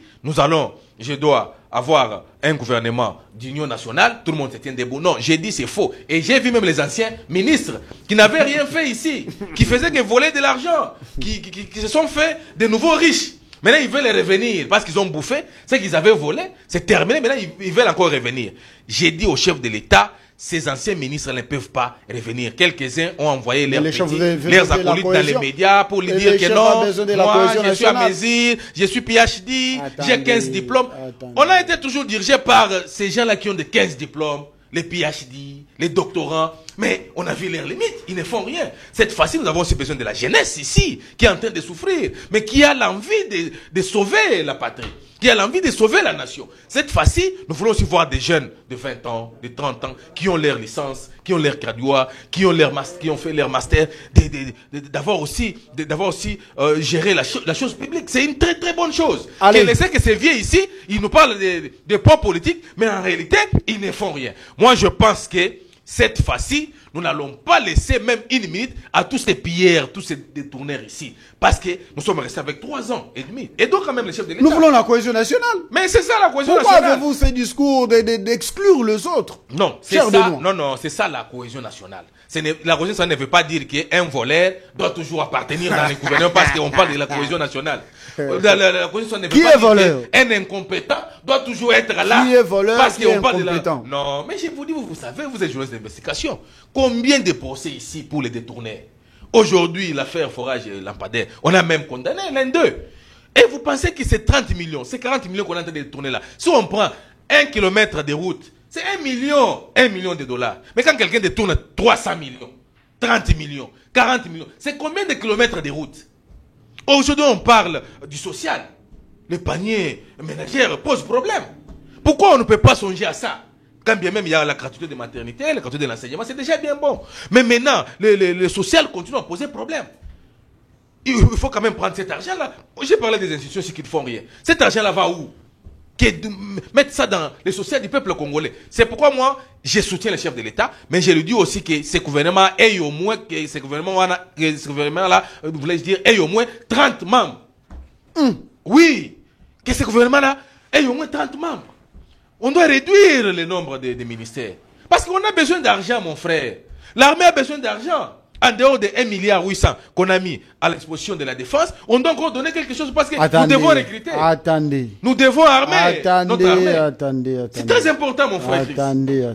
je dois avoir un gouvernement d'union nationale, tout le monde se tient debout. Non, j'ai dit c'est faux. Et j'ai vu même les anciens ministres qui n'avaient rien fait ici, qui faisaient que voler de l'argent, qui se sont fait de nouveaux riches. Maintenant, ils veulent revenir parce qu'ils ont bouffé. Ce qu'ils avaient volé, c'est terminé. Maintenant, ils veulent encore revenir. J'ai dit au chef de l'État, ces anciens ministres ne peuvent pas revenir. Quelques-uns ont envoyé leurs acolytes dans les médias pour lui dire que non, moi, je suis à Mesir, je suis PhD, j'ai 15 diplômes. On a été toujours dirigé par ces gens-là qui ont de 15 diplômes, les PhD, les doctorants. Mais on a vu leurs limites, ils ne font rien. Cette fois-ci, nous avons aussi besoin de la jeunesse ici, qui est en train de souffrir, mais qui a l'envie de sauver la patrie, qui a l'envie de sauver la nation. Cette fois-ci, nous voulons aussi voir des jeunes de 20 ans, de 30 ans, qui ont leur licence, qui ont leur graduat, qui ont fait leur master, d'avoir aussi géré la chose publique. C'est une très très bonne chose. Et c'est que ces vieux ici, ils nous parlent de poids politique, mais en réalité, ils ne font rien. Moi, je pense que cette fois-ci, nous n'allons pas laisser même une minute à tous ces pilleurs, tous ces détourneurs ici. Parce que nous sommes restés avec 3 ans et demi. Et donc quand même le chef de l'État. Nous voulons la cohésion nationale. Mais c'est ça la cohésion nationale. Pourquoi avez-vous ce discours d'exclure les autres? Non, c'est ça. Non, c'est ça la cohésion nationale. La cohésion nationale ne veut pas dire qu'un voleur doit toujours appartenir dans le gouvernement parce qu'on parle de la cohésion nationale. La cohésion nationale ne veut pas dire qu'un incompétent doit toujours être là. Qui est voleur, parce qui est qu'on parle de la... Non, mais je vous dis, vous savez, vous êtes journaliste d'investigation. Combien de procès ici pour les détourner? Aujourd'hui, l'affaire forage lampadaire, on a même condamné l'un d'eux. Et vous pensez que c'est 30 millions, c'est 40 millions qu'on est en train de détourner là. Si on prend 1 kilomètre de route, c'est 1 million de dollars. Mais quand quelqu'un détourne 300 millions, 30 millions, 40 millions, c'est combien de kilomètres de route? Aujourd'hui, on parle du social. Le panier ménager pose problème. Pourquoi on ne peut pas songer à ça? Quand bien même il y a la gratuité de maternité, la gratuité de l'enseignement, c'est déjà bien bon. Mais maintenant, le social continue à poser problème. Il faut quand même prendre cet argent-là. J'ai parlé des institutions ici qui ne font rien. Cet argent-là va où? Mettre ça dans le social du peuple congolais. C'est pourquoi moi, je soutiens le chef de l'État, mais je lui dis aussi que ce gouvernement ait au moins, ce gouvernement-là, voulais-je dire, ait au moins 30 membres. Oui, que ce gouvernement-là ait au moins 30 membres. On doit réduire le nombre de ministères. Parce qu'on a besoin d'argent, mon frère. L'armée a besoin d'argent. En dehors de 1,8 milliard qu'on a mis à l'exposition de la défense, on doit encore donner quelque chose parce que nous devons recruter. Nous devons armer notre armée. Attendez. C'est très important, mon frère. Attendez.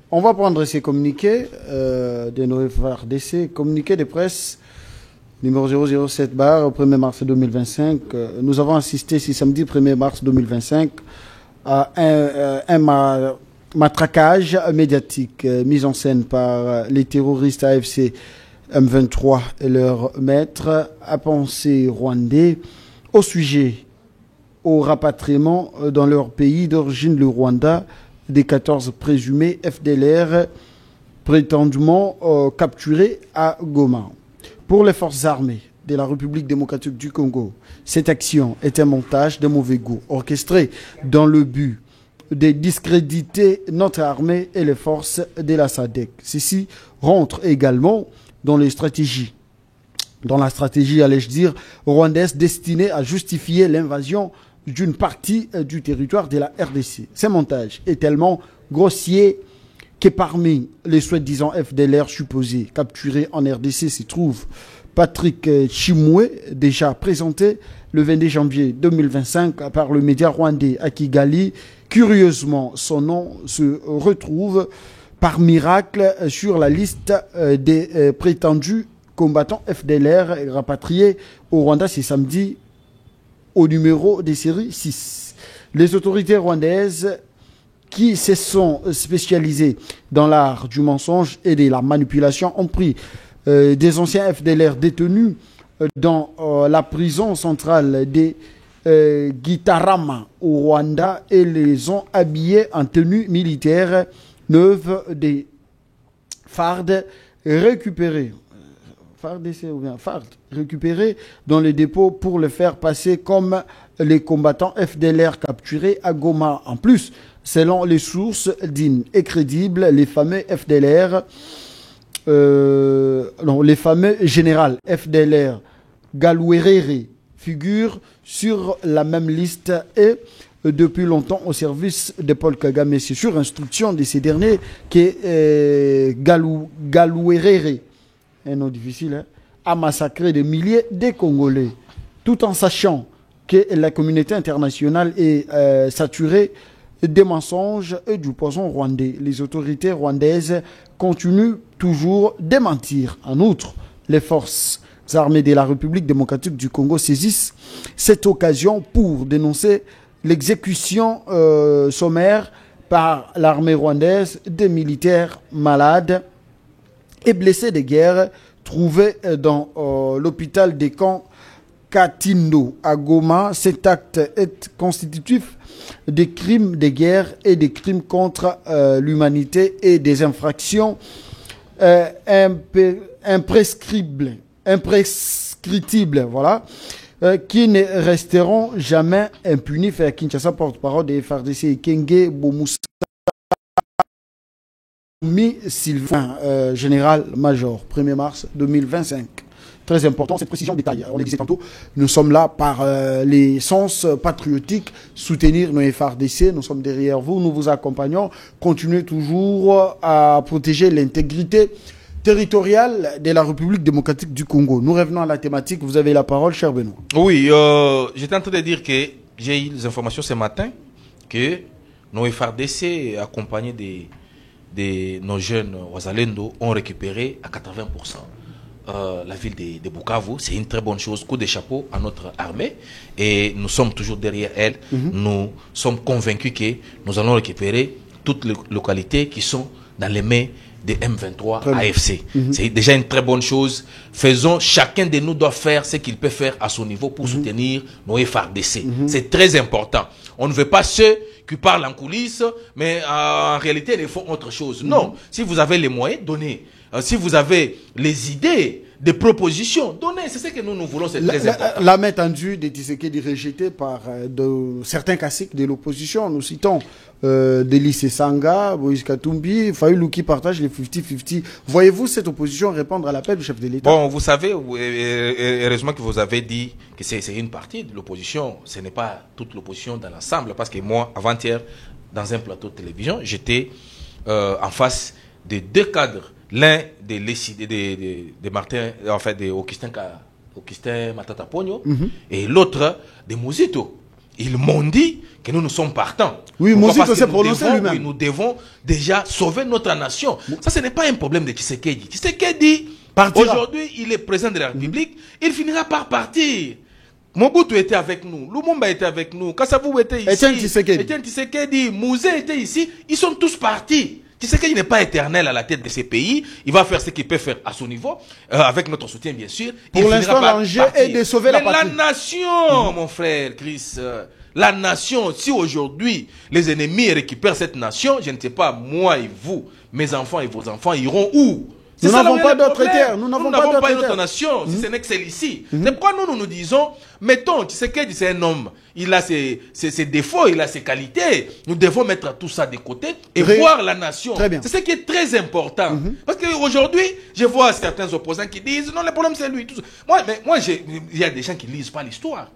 On va prendre ces communiqués de nos FARDC, communiqué de presse numéro 007 bar au 1er mars 2025. Nous avons assisté ce samedi 1er mars 2025 à un matraquage médiatique mis en scène par les terroristes AFC M23 et leur maître à penser rwandais au rapatriement dans leur pays d'origine, le Rwanda, des 14 présumés FDLR prétendument capturés à Goma. Pour les forces armées de la République démocratique du Congo, cette action est un montage de mauvais goût orchestré dans le but de discréditer notre armée et les forces de la SADC. Ceci rentre également dans la stratégie, allais-je dire, rwandaise destinée à justifier l'invasion d'une partie du territoire de la RDC. Ce montage est tellement grossier que parmi les soi-disant FDLR supposés capturés en RDC se trouve Patrick Chimoué, déjà présenté le 22 janvier 2025 par le média rwandais à Kigali. Curieusement, son nom se retrouve par miracle sur la liste des prétendus combattants FDLR rapatriés au Rwanda ce samedi au numéro des séries 6. Les autorités rwandaises qui se sont spécialisées dans l'art du mensonge et de la manipulation ont pris des anciens FDLR détenus dans la prison centrale des Gitarama au Rwanda et les ont habillés en tenue militaire neuve des FARD récupérés dans les dépôts pour les faire passer comme les combattants FDLR capturés à Goma. En plus, selon les sources dignes et crédibles, les fameux FDLR, les fameux généraux FDLR Galouerere figurent sur la même liste et depuis longtemps au service de Paul Kagame. C'est sur instruction de ces derniers que Galouerere, un nom difficile, a massacré des milliers de Congolais, tout en sachant que la communauté internationale est saturée des mensonges et du poison rwandais. Les autorités rwandaises continuent toujours de mentir. En outre, les forces armées de la République démocratique du Congo saisissent cette occasion pour dénoncer l'exécution sommaire par l'armée rwandaise des militaires malades et blessés de guerre trouvés dans l'hôpital des camps Katindo à Goma. Cet acte est constitutif des crimes de guerre et des crimes contre l'humanité et des infractions imprescriptibles, voilà, qui ne resteront jamais impunis. Fait Kinshasa, porte-parole des FARDC, Kenge Bomoussa Sylvain, général-major, 1er mars 2025. Très important, cette précision détaillée. On le disait tantôt, nous sommes là par les sens patriotiques, soutenir nos FARDC, nous sommes derrière vous, nous vous accompagnons, continuez toujours à protéger l'intégrité territoriale de la République démocratique du Congo. Nous revenons à la thématique, vous avez la parole, cher Benoît. Oui, j'étais en train de dire que j'ai eu les informations ce matin que nos FARDC, accompagnés de nos jeunes Wazalendo, ont récupéré à 80% la ville de Bukavu. C'est une très bonne chose. Coup de chapeau à notre armée. Et nous sommes toujours derrière elle. Nous sommes convaincus que nous allons récupérer toutes les localités qui sont dans les mains des M23 AFC. C'est déjà une très bonne chose. Faisons, chacun de nous doit faire ce qu'il peut faire à son niveau pour soutenir nos FARDC. C'est très important. On ne veut pas ceux qui parlent en coulisses, mais en réalité, ils font autre chose. Non, si vous avez les moyens, donnez. Si vous avez les idées, des propositions, donnez. C'est ce que nous voulons, c'est très important. La main tendue de Tshisekedi rejetée par certains caciques de l'opposition. Nous citons Délice Sanga, Moïse Katumbi, Fayulu qui partage les 50-50. Voyez-vous cette opposition répondre à l'appel du chef de l'État? Bon, vous savez, heureusement que vous avez dit que c'est une partie de l'opposition. Ce n'est pas toute l'opposition dans l'ensemble. Parce que moi, avant-hier, dans un plateau de télévision, j'étais en face de deux cadres. L'un de Martin, en fait, de Augustin Matata Pogno, et l'autre de Mouzito. Ils m'ont dit que nous sommes partants. Oui, Mouzito s'est prononcé lui-même. Nous devons déjà sauver notre nation. Ça, ce n'est pas un problème de Tshisekedi. Tshisekedi, aujourd'hui, il est président de la République, il finira par partir. Mobutu était avec nous, Lumumba était avec nous, Kassavou était ici, Etienne Tshisekedi, Mouzé était ici, ils sont tous partis. Tshisekedi n'est pas éternel à la tête de ces pays. Il va faire ce qu'il peut faire à son niveau, avec notre soutien bien sûr. Pour l'instant, l'enjeu est de sauver la patrie. La nation, mon frère Chris. la nation, si aujourd'hui les ennemis récupèrent cette nation, je ne sais pas, moi et vous, mes enfants et vos enfants iront où? Nous n'avons pas d'autres terres. Nous n'avons pas une autre nation, si ce n'est que celle-ci. C'est pourquoi nous disons, mettons, Tshisekedi, c'est un homme, il a ses défauts, il a ses qualités. Nous devons mettre tout ça de côté et voir la nation. C'est ce qui est très important. Parce qu'aujourd'hui, je vois certains opposants qui disent, non, le problème c'est lui. Tout ça. Moi, il y a des gens qui ne lisent pas l'histoire.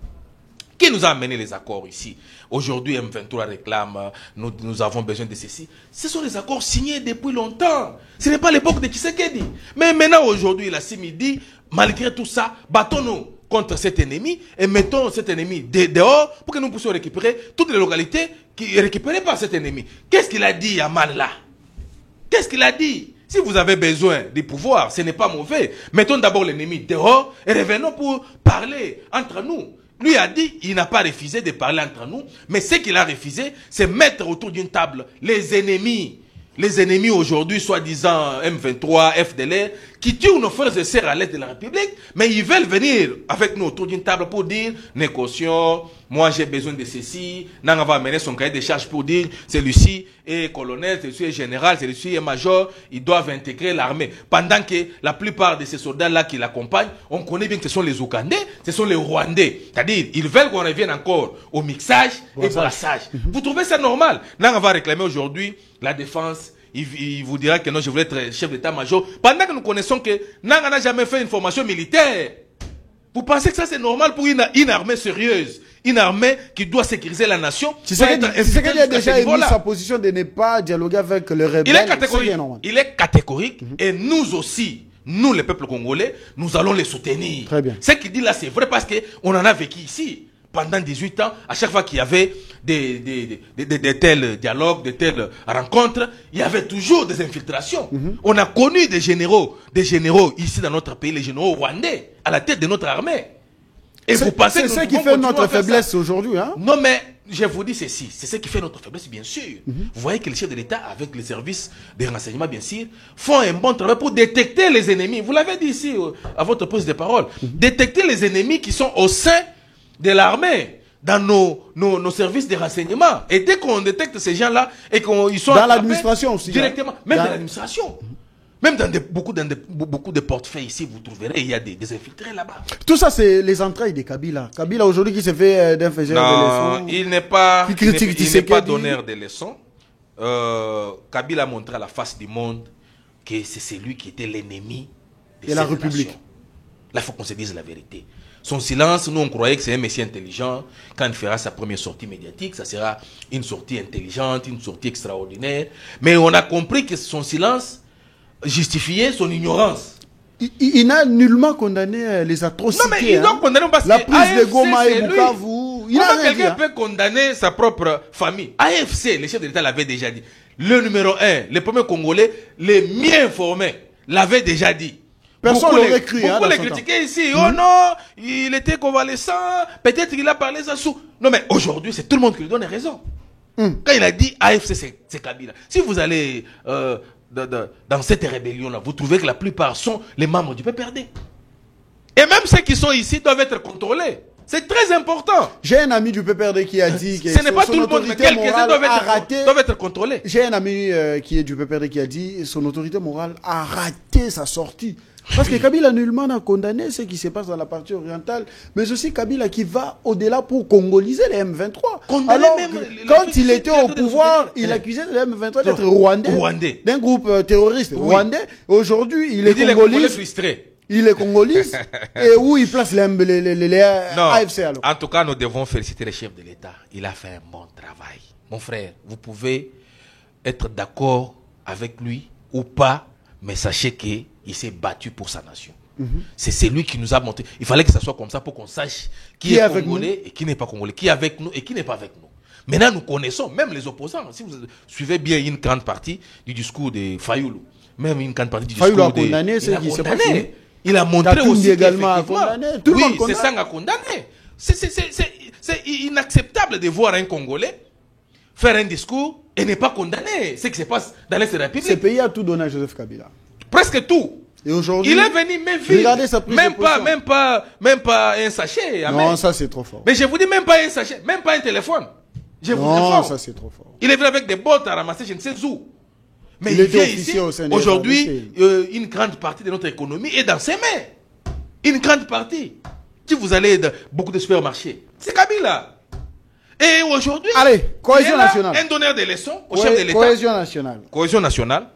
Qui nous a amené les accords ici? Aujourd'hui, M23 réclame, nous avons besoin de ceci. Ce sont les accords signés depuis longtemps. Ce n'est pas l'époque de Tshisekedi. Mais maintenant, aujourd'hui, la CIMIDI, malgré tout ça, battons-nous contre cet ennemi et mettons cet ennemi dehors pour que nous puissions récupérer toutes les localités qui sont récupérées par cet ennemi. Qu'est-ce qu'il a dit, Yaman, là? Qu'est-ce qu'il a dit? Si vous avez besoin du pouvoir, ce n'est pas mauvais. Mettons d'abord l'ennemi dehors et revenons pour parler entre nous. Lui a dit, il n'a pas refusé de parler entre nous, mais ce qu'il a refusé, c'est mettre autour d'une table les ennemis. Les ennemis aujourd'hui, soi-disant M23, FDLR, qui tuent nos frères et sœurs à l'est de la République, mais ils veulent venir avec nous autour d'une table pour dire, négocions, moi j'ai besoin de ceci, Nanga va amener son cahier de charges pour dire, celui-ci est colonel, celui-ci est général, celui-ci est major, ils doivent intégrer l'armée. Pendant que la plupart de ces soldats-là qui l'accompagnent, on connaît bien que ce sont les Ougandais, ce sont les Rwandais. C'est-à-dire, ils veulent qu'on revienne encore au mixage et brassage. Vous trouvez ça normal? Nanga va réclamer aujourd'hui la défense. Il vous dira que non, je voulais être chef d'état-major. Pendant que nous connaissons que Nanga n'a jamais fait une formation militaire. Vous pensez que ça c'est normal pour une armée sérieuse? Une armée qui doit sécuriser la nation? C'est qu'il a déjà émis sa position de ne pas dialoguer avec le rebelle. Il est catégorique. Et nous aussi, nous les peuples congolais, nous allons les soutenir. Très bien. Ce qu'il dit là c'est vrai parce qu'on en a vécu ici. Pendant 18 ans, à chaque fois qu'il y avait des tels dialogues, de telles rencontres, il y avait toujours des infiltrations. On a connu des généraux ici dans notre pays, les généraux rwandais, à la tête de notre armée. Et vous pensez que c'est ce qui fait notre faiblesse aujourd'hui, hein? Non, mais je vous dis ceci, c'est ce qui fait notre faiblesse, bien sûr. Vous voyez que les chefs de l'État, avec les services de renseignement, bien sûr, font un bon travail pour détecter les ennemis. Vous l'avez dit ici, à votre prise de parole. Détecter les ennemis qui sont au sein de l'armée, dans nos services de renseignement. Et dès qu'on détecte ces gens-là, et qu'ils sont dans l'administration aussi. Directement, hein? Même dans l'administration. Même dans beaucoup de portefeuilles ici, vous trouverez, il y a des infiltrés là-bas. Tout ça, c'est les entrailles de Kabila. Kabila aujourd'hui qui se fait d'un faiseur de leçons. Il n'est pas donneur de leçons. Kabila a montré à la face du monde que c'est celui qui était l'ennemi de la République. Là, il faut qu'on se dise la vérité. Son silence, nous on croyait que c'est un messie intelligent. Quand il fera sa première sortie médiatique, ça sera une sortie intelligente, une sortie extraordinaire. Mais on a compris que son silence justifiait son ignorance. Il n'a nullement condamné les atrocités. Non, mais il doit condamner parce la que prise de Goma et Bukavu. Comment quelqu'un peut condamner sa propre famille? AFC, le chef de l'État l'avait déjà dit. Le numéro 1, le premier Congolais, les mieux informés, l'avait déjà dit. Personne l'aurait cru. Beaucoup les critiquaient ici. Oh non, il était convalescent. Peut-être qu'il a parlé ça sous. Non, mais aujourd'hui, c'est tout le monde qui lui donne raison. Quand il a dit AFC, c'est Kabila. Si vous allez dans cette rébellion-là, vous trouvez que la plupart sont les membres du PPRD. Et même ceux qui sont ici doivent être contrôlés. C'est très important. J'ai un ami du PPRD qui a dit que ce n'est pas tout le monde, mais quelques-uns doivent être contrôlés. J'ai un ami qui est du PPRD qui a dit son autorité morale a raté sa sortie. Parce que Kabila nullement n'a condamné ce qui se passe dans la partie orientale, mais aussi Kabila qui va au-delà pour congoliser les M23. Alors, quand il était au pouvoir, il accusait les M23 d'être rwandais. D'un groupe terroriste rwandais. Aujourd'hui, il est congoliste. Il est congoliste. Et où il place les AFC alors? En tout cas, nous devons féliciter le chef de l'État. Il a fait un bon travail. Mon frère, vous pouvez être d'accord avec lui ou pas, mais sachez qu'il s'est battu pour sa nation. C'est celui qui nous a montré. Il fallait que ça soit comme ça pour qu'on sache qui est congolais et qui n'est pas congolais, qui est avec nous et qui n'est pas avec nous. Maintenant, nous connaissons même les opposants. Si vous suivez bien une grande partie du discours de Fayoulou, même une grande partie du discours Fayoulou a condamné ce qui s'est passé. Il a montré aussi également condamné. Tout le monde condamne. C'est ça a condamné. C'est inacceptable de voir un Congolais faire un discours et ne pas condamner ce qui se passe dans l'Est de la République. Ce pays a tout donné à Joseph Kabila. Presque tout. Et aujourd'hui, il est venu même vite. Regardez sa prise de position. Même pas un sachet. Non, ça c'est trop fort. Mais je vous dis même pas un sachet, même pas un téléphone. Je vous Non, ça c'est trop fort. Il est venu avec des bottes à ramasser, je ne sais où. Mais il était officier au sein des aujourd'hui, une grande partie de notre économie est dans ses mains. Une grande partie. Si vous allez dans beaucoup de supermarchés, c'est Kabila. Et aujourd'hui, allez, cohésion nationale. Un donneur de leçons au chef de l'État. Cohésion nationale. Cohésion nationale.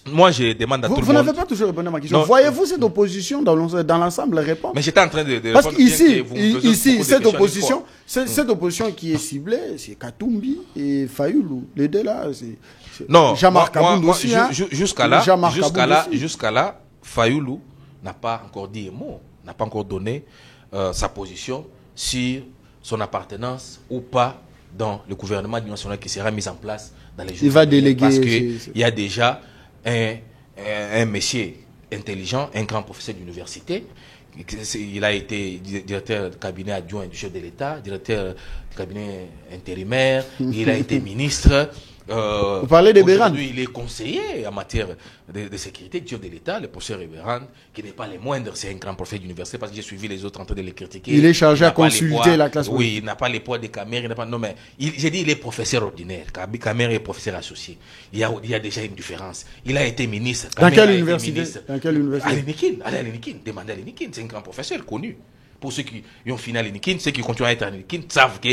Moi, je demande à tout le monde. Vous n'avez pas toujours répondu à ma question. Voyez-vous cette opposition dans l'ensemble répondre? Mais j'étais en train de parce répondre. qu'ici, cette opposition qui est ciblée, c'est Katumbi et Fayoulou. Les deux là, c'est. Non, Jean-Marc Kabound aussi. Jusqu'à là, Fayoulou n'a pas encore dit un mot, n'a pas encore donné sa position sur son appartenance ou pas dans le gouvernement national qui sera mis en place dans les jours. Il va déléguer. Parce qu'il y a déjà un monsieur intelligent, un grand professeur d'université. Il a été directeur du cabinet adjoint du chef de l'État, directeur du cabinet intérimaire, il a été ministre. Vous parlez de Béran. Aujourd'hui, il est conseiller en matière de sécurité du chef de l'État, le professeur Béran, qui n'est pas le moindre, c'est un grand professeur d'université, parce que j'ai suivi les autres en train de les critiquer. Il est chargé à consulter la classe politique. Oui, il n'a pas les poids des caméras. Non, mais j'ai dit il est professeur ordinaire. Caméra est professeur associé. Il y a déjà une différence. Il a été ministre. Dans quelle université? Dans quelle université? À l'Enikin. Demandez à l'Enikin. C'est un grand professeur connu. Pour ceux qui ont fini à l'Enikin, ceux qui continuent à être à l'Enikin savent que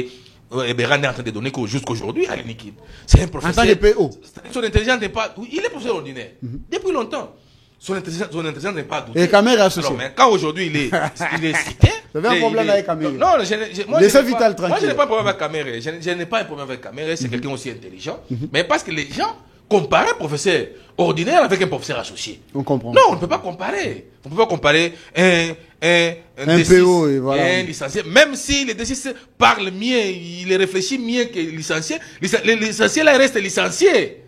Béran est en train de donner jusqu'aujourd'hui à l'Enikin. C'est un professeur. En tant que PO. Son intelligence n'est pas. Il est professeur ordinaire. Depuis longtemps. Son intelligence n'est pas doutée. Et Caméra associé. Alors, mais quand aujourd'hui il est cité. Vous avez un problème avec Caméra? Non, laissez Vital tranquille. Moi, je n'ai pas un problème avec Caméra. Je n'ai pas un problème avec Caméra. C'est quelqu'un aussi intelligent. Mais parce que les gens comparent un professeur ordinaire avec un professeur associé. On comprend. Non, on ne peut pas comparer. On ne peut pas comparer un PO et voilà. un licencié. Même si le D6 parle mieux, il réfléchit mieux que le licencié. Le licencié là reste licencié.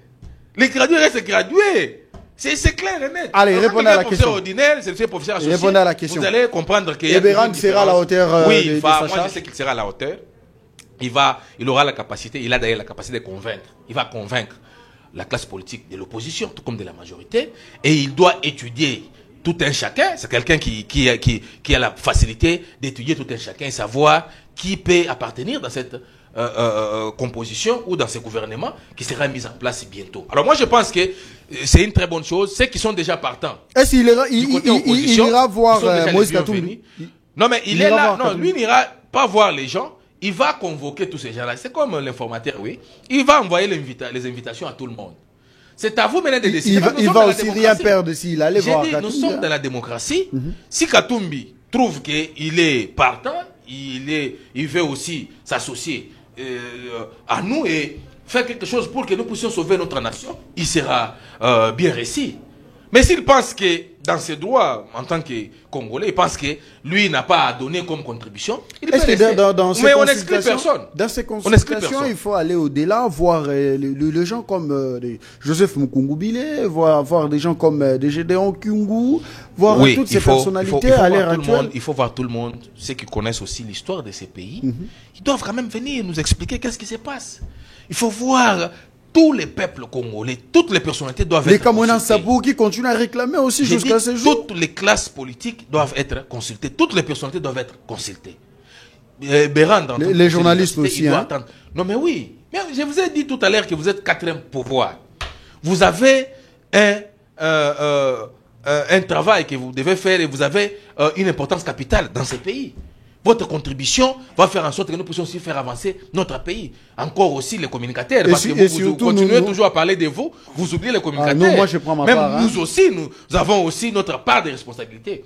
Les gradués restent gradués. C'est clair et net. Allez, répondez à la question. Ordinaire, c'est le professeur associé. Répondez à la question. Vous allez comprendre que Béran sera à la hauteur. Oui, moi je sais qu'il sera à la hauteur. Il aura la capacité, il a d'ailleurs la capacité de convaincre. Il va convaincre la classe politique de l'opposition, tout comme de la majorité. Et il doit étudier tout un chacun. C'est quelqu'un qui a la facilité d'étudier tout un chacun et savoir qui peut appartenir dans cette composition ou dans ce gouvernement qui sera mis en place bientôt. Alors moi je pense que c'est une très bonne chose. Ceux qui sont déjà partants. Est-ce qu'il ira voir Moïse Katumbi? Non mais il est là. Non, lui n'ira pas voir les gens. Il va convoquer tous ces gens-là. C'est comme l'informateur, oui. Il va envoyer les invitations à tout le monde. C'est à vous maintenant de décider. Il va aussi rien perdre s'il allait voir Katumbi. Nous sommes dans la démocratie. Si Katumbi trouve qu'il est partant, il veut aussi s'associer à nous et faire quelque chose pour que nous puissions sauver notre nation, il sera bien réussi. Mais s'il pense que dans ses droits, en tant que Congolais, il pense que lui n'a pas à donner comme contribution, il peut rester. Mais on n'exclut personne. Dans ces consultations, il faut aller au-delà, voir les gens comme Joseph Mukungubile, voir des gens comme Gédéon Kyungu, voir toutes ces personnalités à l'heure actuelle. Il faut voir tout le monde, ceux qui connaissent aussi l'histoire de ces pays. Ils doivent quand même venir nous expliquer qu'est-ce qui se passe. Il faut voir tous les peuples congolais, toutes les personnalités doivent être consultées. Les Kamounan Sabou qui continuent à réclamer aussi jusqu'à ce jour. Toutes les classes politiques doivent être consultées. Toutes les personnalités doivent être consultées. Béran, les journalistes aussi. Non mais oui. Mais je vous ai dit tout à l'heure que vous êtes quatrième pouvoir. Vous avez un travail que vous devez faire et vous avez une importance capitale dans ces pays. Votre contribution va faire en sorte que nous puissions aussi faire avancer notre pays. Encore aussi les communicateurs. Parce que vous continuez toujours à parler de vous, vous oubliez les communicateurs. Non, moi je prends ma part. Nous aussi, nous avons aussi notre part de responsabilité.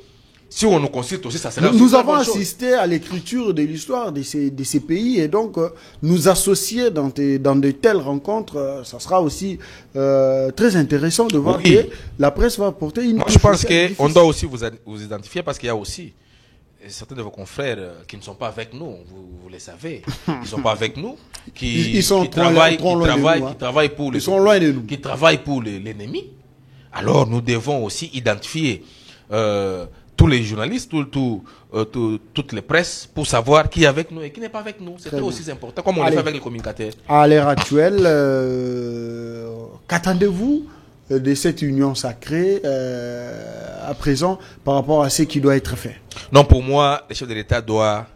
Si on nous consulte aussi, ça sera Nous avons assisté à l'écriture de l'histoire de ces pays et donc nous associer dans de telles rencontres, ça sera aussi très intéressant de voir que la presse va apporter une... Moi je pense qu'on doit aussi vous identifier parce qu'il y a aussi certains de vos confrères qui ne sont pas avec nous, vous le savez, ils ne sont pas avec nous, qui travaillent pour l'ennemi. Alors nous devons aussi identifier tous les journalistes, toutes les presses pour savoir qui est avec nous et qui n'est pas avec nous. C'est aussi important, comme on le fait avec les communicateurs. À l'heure actuelle, qu'attendez-vous de cette union sacrée à présent par rapport à ce qui doit être fait? Non, pour moi, le chef de l'État doit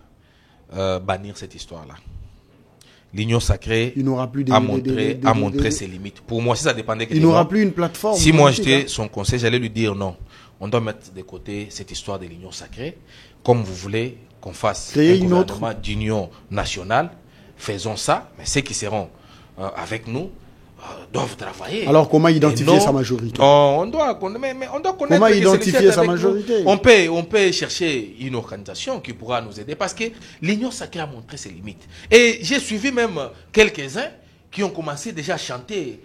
bannir cette histoire-là. L'Union sacrée a montré ses limites. Pour moi, si ça dépendait que il n'aura plus une plateforme. Si moi j'étais son conseil, j'allais lui dire non. On doit mettre de côté cette histoire de l'Union sacrée. Comme vous voulez qu'on fasse un gouvernement d'union nationale, faisons ça. Mais ceux qui seront avec nous doivent travailler. Alors comment identifier sa majorité? On doit connaître. Comment identifier sa majorité? On peut chercher une organisation qui pourra nous aider parce que l'Union sacrée a montré ses limites. Et j'ai suivi même quelques-uns qui ont commencé déjà à chanter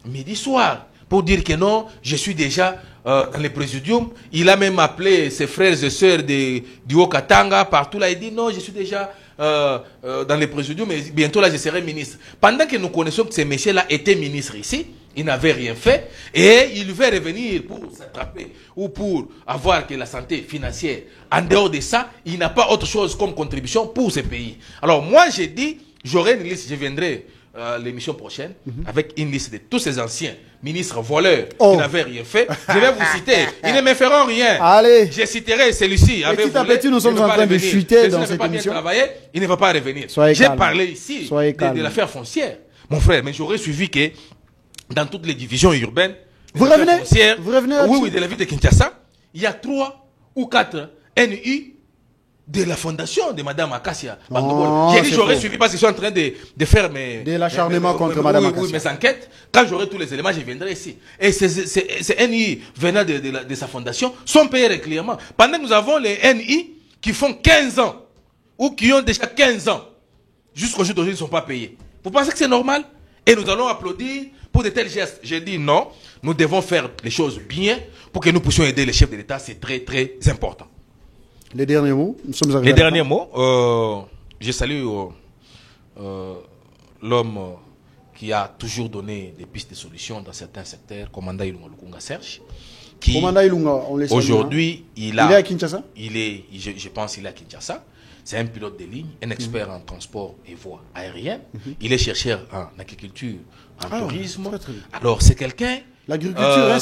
midi soir pour dire que non, je suis déjà dans le présidium. Il a même appelé ses frères et sœurs du Haut-Katanga partout là. Il dit non, je suis déjà dans le présidium, mais bientôt là je serai ministre. Pendant que nous connaissons que ces messieurs-là étaient ministres ici, ils n'avaient rien fait et il veut revenir pour s'attraper ou pour avoir que la santé financière. En dehors de ça, il n'a pas autre chose comme contribution pour ce pays. Alors moi j'ai dit, j'aurai une liste, je viendrai l'émission prochaine avec une liste de tous ces anciens ministres voleurs qui n'avaient rien fait. Je vais vous citer. Ils ne me feront rien. Allez. Je citerai celui-ci. Petit à petit, nous sommes en train de chuter dans cette émission. Il ne va pas revenir. J'ai parlé ici de l'affaire foncière. Mon frère, mais j'aurais suivi que dans toutes les divisions urbaines, vous revenez oui, de la ville de Kinshasa, il y a 3 ou 4 NU de la fondation de Madame Akassia. J'ai dit j'aurais suivi parce que je suis en train de faire de l'acharnement contre Madame Akassia. Oui, mes enquêtes. Quand j'aurai tous les éléments, je viendrai ici. Et ces NI venant de sa fondation sont payés régulièrement. Pendant que nous avons les NI qui font 15 ans ou qui ont déjà 15 ans, jusqu'au jour d'aujourd'hui, ils ne sont pas payés. Vous pensez que c'est normal? Et nous allons applaudir pour de tels gestes. J'ai dit non, nous devons faire les choses bien pour que nous puissions aider les chefs de l'État. C'est très, très important. Les derniers mots, nous sommes arrivés. Les derniers mots, je salue l'homme qui a toujours donné des pistes de solutions dans certains secteurs, commandant Ilunga Lukunga Serge. Commandant Ilunga, on les salue. Aujourd'hui, il est à Kinshasa. Je pense qu'il est à Kinshasa. C'est un pilote de ligne, un expert en transport et voies aériennes. Il est chercheur en agriculture, en tourisme. Très bien. Alors, c'est quelqu'un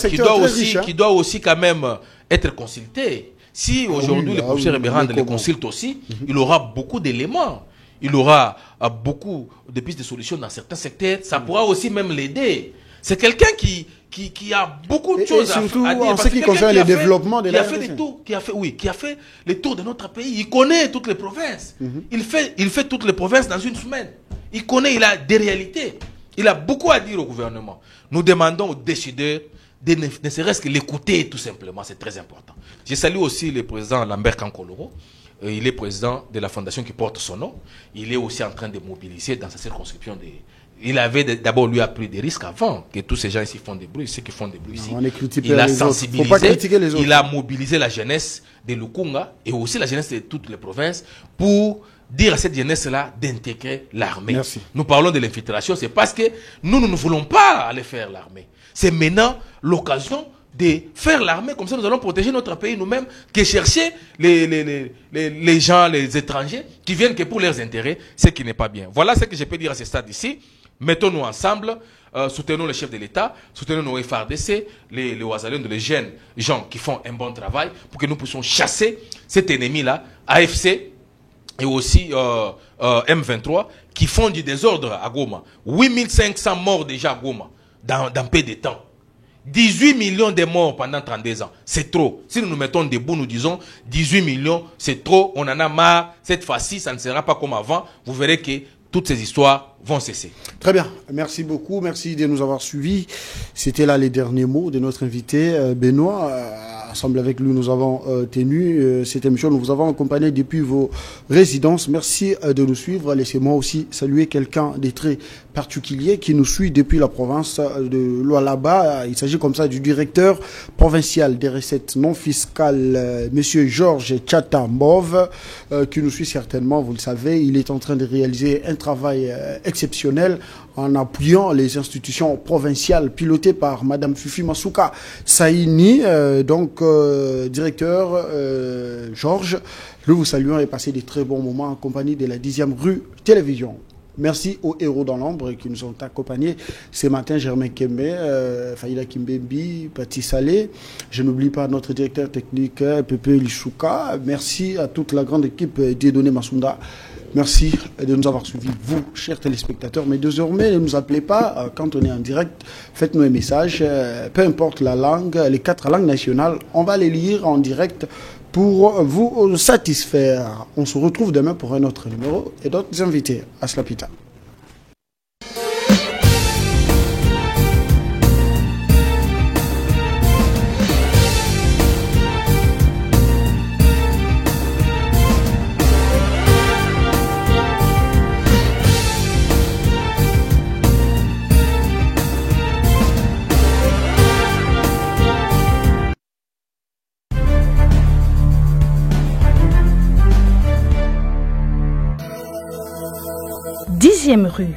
qui doit aussi quand même être consulté. Si aujourd'hui le professeur Eberhard le consulte aussi, il aura beaucoup d'éléments. Il aura beaucoup de pistes de solutions dans certains secteurs. Ça pourra aussi même l'aider. C'est quelqu'un qui a beaucoup de choses à dire. En ce qui concerne le développement de la qui a fait le tour de notre pays. Il connaît toutes les provinces. Il fait toutes les provinces dans une semaine. Il connaît, il a des réalités. Il a beaucoup à dire au gouvernement. Nous demandons aux décideurs ne serait-ce que l'écouter tout simplement, c'est très important. Je salue aussi le président Lambert Kankoloro. Il est président de la fondation qui porte son nom. Il est aussi en train de mobiliser dans sa circonscription. Il avait d'abord lui pris des risques avant que tous ces gens ici font des bruits, ceux qui font des bruits ici. Il a sensibilisé, il a mobilisé la jeunesse de Lukunga et aussi la jeunesse de toutes les provinces pour dire à cette jeunesse-là d'intégrer l'armée. Nous parlons de l'infiltration, c'est parce que nous ne voulons pas aller faire l'armée. C'est maintenant l'occasion de faire l'armée, comme ça nous allons protéger notre pays nous-mêmes, que chercher les gens, les étrangers, qui viennent que pour leurs intérêts, ce qui n'est pas bien. Voilà ce que je peux dire à ce stade ici. Mettons-nous ensemble, soutenons le chef de l'État, soutenons nos FRDC, les Ouazalènes, les jeunes gens qui font un bon travail, pour que nous puissions chasser cet ennemi-là, AFC, et aussi M23, qui font du désordre à Goma. 8500 morts déjà à Goma. Dans peu de temps. 18 millions de morts pendant 32 ans. C'est trop. Si nous nous mettons debout, nous disons 18 millions, c'est trop, on en a marre. Cette fois-ci, ça ne sera pas comme avant. Vous verrez que toutes ces histoires vont cesser. Très bien. Merci beaucoup. Merci de nous avoir suivis. C'était là les derniers mots de notre invité, Benoît. Ensemble avec lui, nous avons tenu cette émission. Nous vous avons accompagné depuis vos résidences. Merci de nous suivre. Laissez-moi aussi saluer quelqu'un de très particulier qui nous suit depuis la province de Lualaba. Il s'agit comme ça du directeur provincial des recettes non fiscales, Monsieur Georges Tchatambov, qui nous suit certainement, vous le savez. Il est en train de réaliser un travail exceptionnel en appuyant les institutions provinciales pilotées par Madame Fifi Masuka Saini, directeur Georges. Nous vous saluons et passez des très bons moments en compagnie de la 10e rue Télévision. Merci aux héros dans l'ombre qui nous ont accompagnés ce matin, Germain Kembe, Faïda Kimbembi, Pati Salé. Je n'oublie pas notre directeur technique, Pepe Lichouka. Merci à toute la grande équipe d'Edone Masunda. Merci de nous avoir suivis, vous, chers téléspectateurs. Mais désormais, ne nous appelez pas quand on est en direct. Faites-nous un message. Peu importe la langue, les 4 langues nationales, on va les lire en direct pour vous satisfaire. On se retrouve demain pour un autre numéro et d'autres invités. Aslapita. Rue.